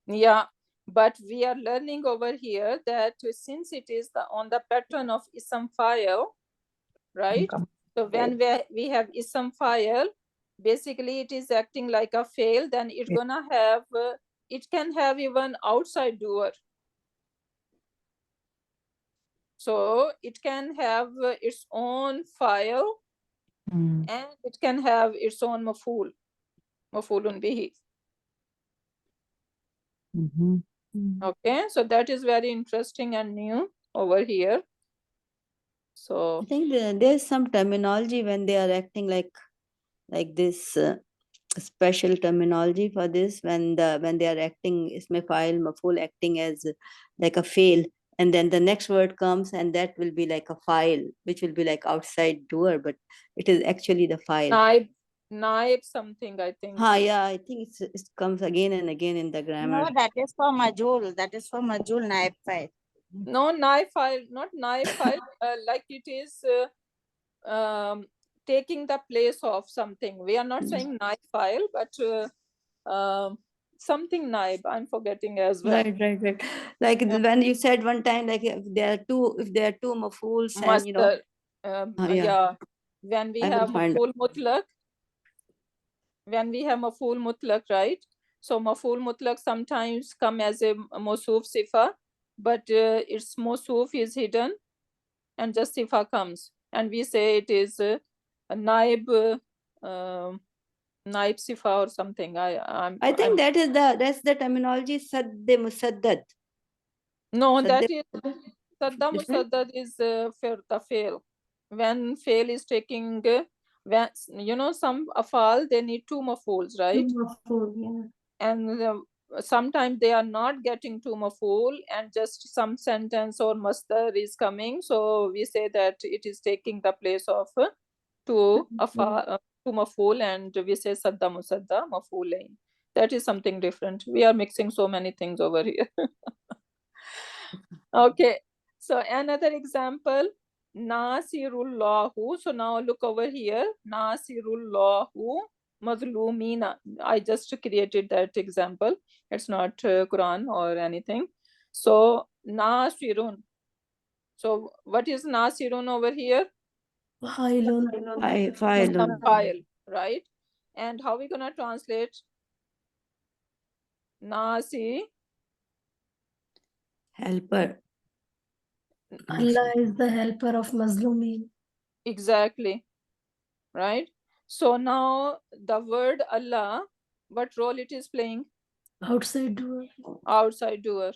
Yeah, but we are learning over here that since it is on the pattern of ism file, right? So when we have ism file, basically it is acting like a fail, then it's gonna have, it can have even outside doer. So it can have its own file, and it can have its own mafulun bihi. Okay, so that is very interesting and new over here. So I think there's some terminology when they are acting like this special terminology for this, when they are acting isme file maful acting as like a fail, and then the next word comes and that will be like a file, which will be like outside doer, but it is actually the file. naib something, I think. Yeah, I think it comes again and again in the grammar. No, that is for Majul. That is for Majul naib file. No, naib file, not naib file, like it is taking the place of something. We are not saying naib file, but something naib, I'm forgetting as well. Right. Like when you said one time, like if there are two mafuls, and you know. Yeah, when we I will have find maful mutlaq, right? So maful mutlaq sometimes come as a mosuf sifa, but its mosuf is hidden and just sifa comes, and we say it is a naib sifa or something. I think that's the terminology sadde musaddad. No, that Sadde is sadda different? musaddad is the fail. When fail is taking, when you know some afal, they need two mafuls, right? Maful, yeah. And sometimes they are not getting to maful, and just some sentence or masdar is coming, so we say that it is taking the place of two maful, and we say sadda musadda mafulain. That is something different. We are mixing so many things over here. Okay, so another example, Nasirullahu. So now look over here, Nasirullahu Mazlumina. I just created that example. It's not Quran or anything. So Nasirun. So what is Nasirun over here? Fa'ilun. Fa'ilun. File, right? And how we gonna translate Nasi? Helper. Allah is the helper of Mazlumin. Exactly, right? So now the word Allah, what role it is playing? Outside doer. Outside doer.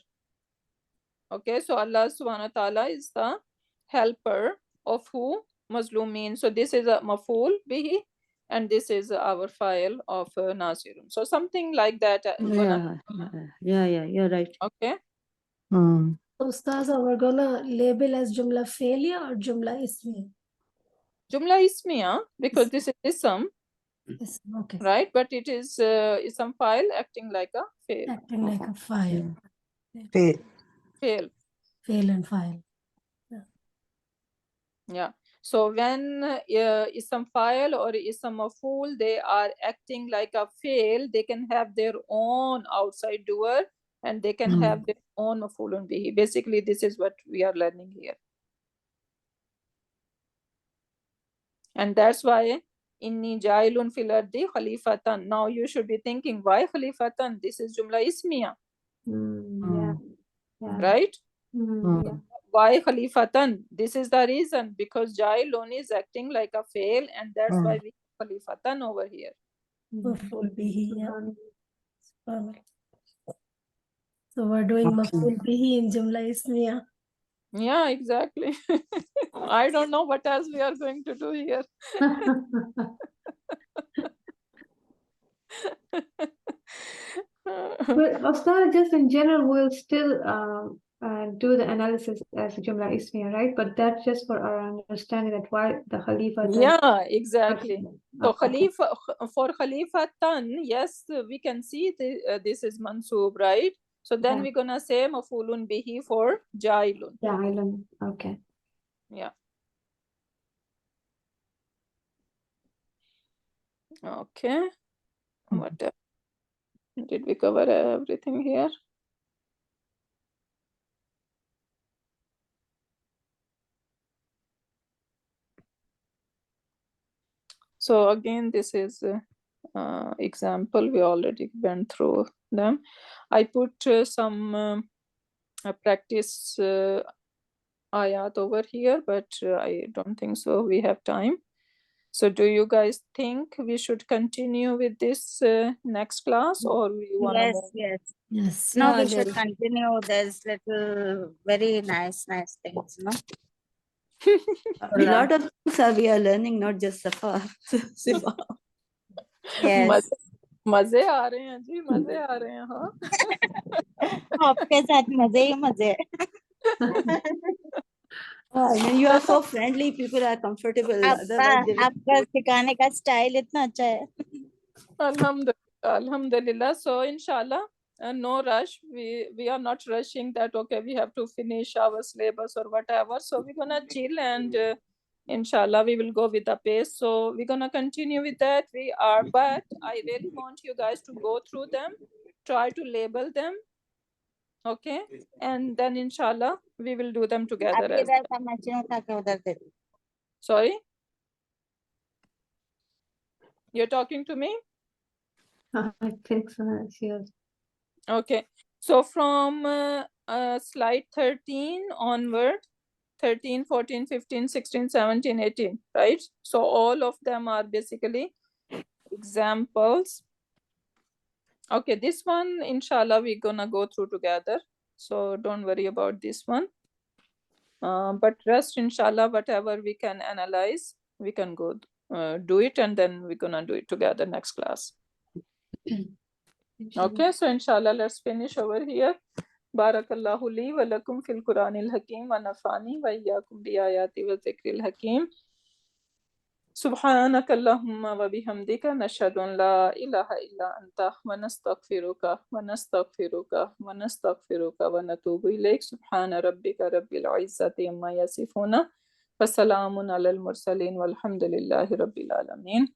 Okay, so Allah subhanahu wa ta'ala is the helper of who? Mazlumin. So this is a maful bihi, and this is our file of Nasirun. So something like that. Yeah, you're right. Okay. Hmm. So Ustaza, we're gonna label as Jumla failure or Jumla Ismi? Jumla ismiya, because this is ism, Okay. right? But it is ism file acting like a fail. Acting like a file. Fail. Fail. Fail and file. Yeah. So when ism file or ism maful, they are acting like a fail, they can have their own outside doer and they can have their own mafulun bihi. Basically, this is what we are learning here. And that's why inni jailun fil ardi khalifatan. Now you should be thinking, why khalifatan? This is jumla ismiya. Yeah. Right? Yeah. Why khalifatan? This is the reason, because jailun is acting like a fail, and that's why we have khalifatan over here. Maful bihi, yeah. So we're doing maful bihi in Jumla Ismiya. Yeah, exactly. I don't know what else we are going to do here. But Ustad, just in general, we'll still do the analysis as Jumla Ismiya, right? But that's just for our understanding that why the Khalifa. Yeah, exactly. So Okay. Khalifa, for Khalifatan, yes, we can see this is Mansub, right? So then we're gonna say Mafulun bihi for Jailun. Jailun, okay. Yeah. Okay. What else? Did we cover everything here? So again, this is example. We already went through them. I put some practice ayat over here, but I don't think so. We have time. So do you guys think we should continue with this next class, or we want to move? Yes. No, Yeah, we should continue. There's little very nice things, no? A lot of things we are learning, not just Safa. Sifa. Yes. मजे आ रहे हैं जी, मजे आ रहे हैं. हाँ. आपके साथ मजे ही मजे. You are so friendly, people are comfortable. आपका सिखाने का स्टाइल इतना अच्छा है. Alhamdulillah. So inshallah, no rush. We are not rushing that, okay, we have to finish our syllabus or whatever. So we're gonna chill and inshallah we will go with the pace. So we're gonna continue with that. But I really want you guys to go through them, try to label them, okay, and then inshallah we will do them together as well. Sorry, you're talking to me? I think so. Yes. Okay, so from slide 13 onward, 13, 14, 15, 16, 17, 18, right? So all of them are basically examples. Okay, this one, inshallah, we're gonna go through together. So don't worry about this one. But rest, inshallah, whatever we can analyze, we can go do it, and then we're gonna do it together next class. Okay, so inshallah, let's finish over here. Barakallahu li wa lakum fil Quranil Hakim wa nafani wa iyyakum bi ayati wa zikril hakim. سبحانك اللهم وبحمدك نشهد أن لا إله إلا أنت ونستغفرك ونتوب إليك. سبحان ربك رب العزة عما يصفون وسلام على المرسلين والحمد لله رب العالمين.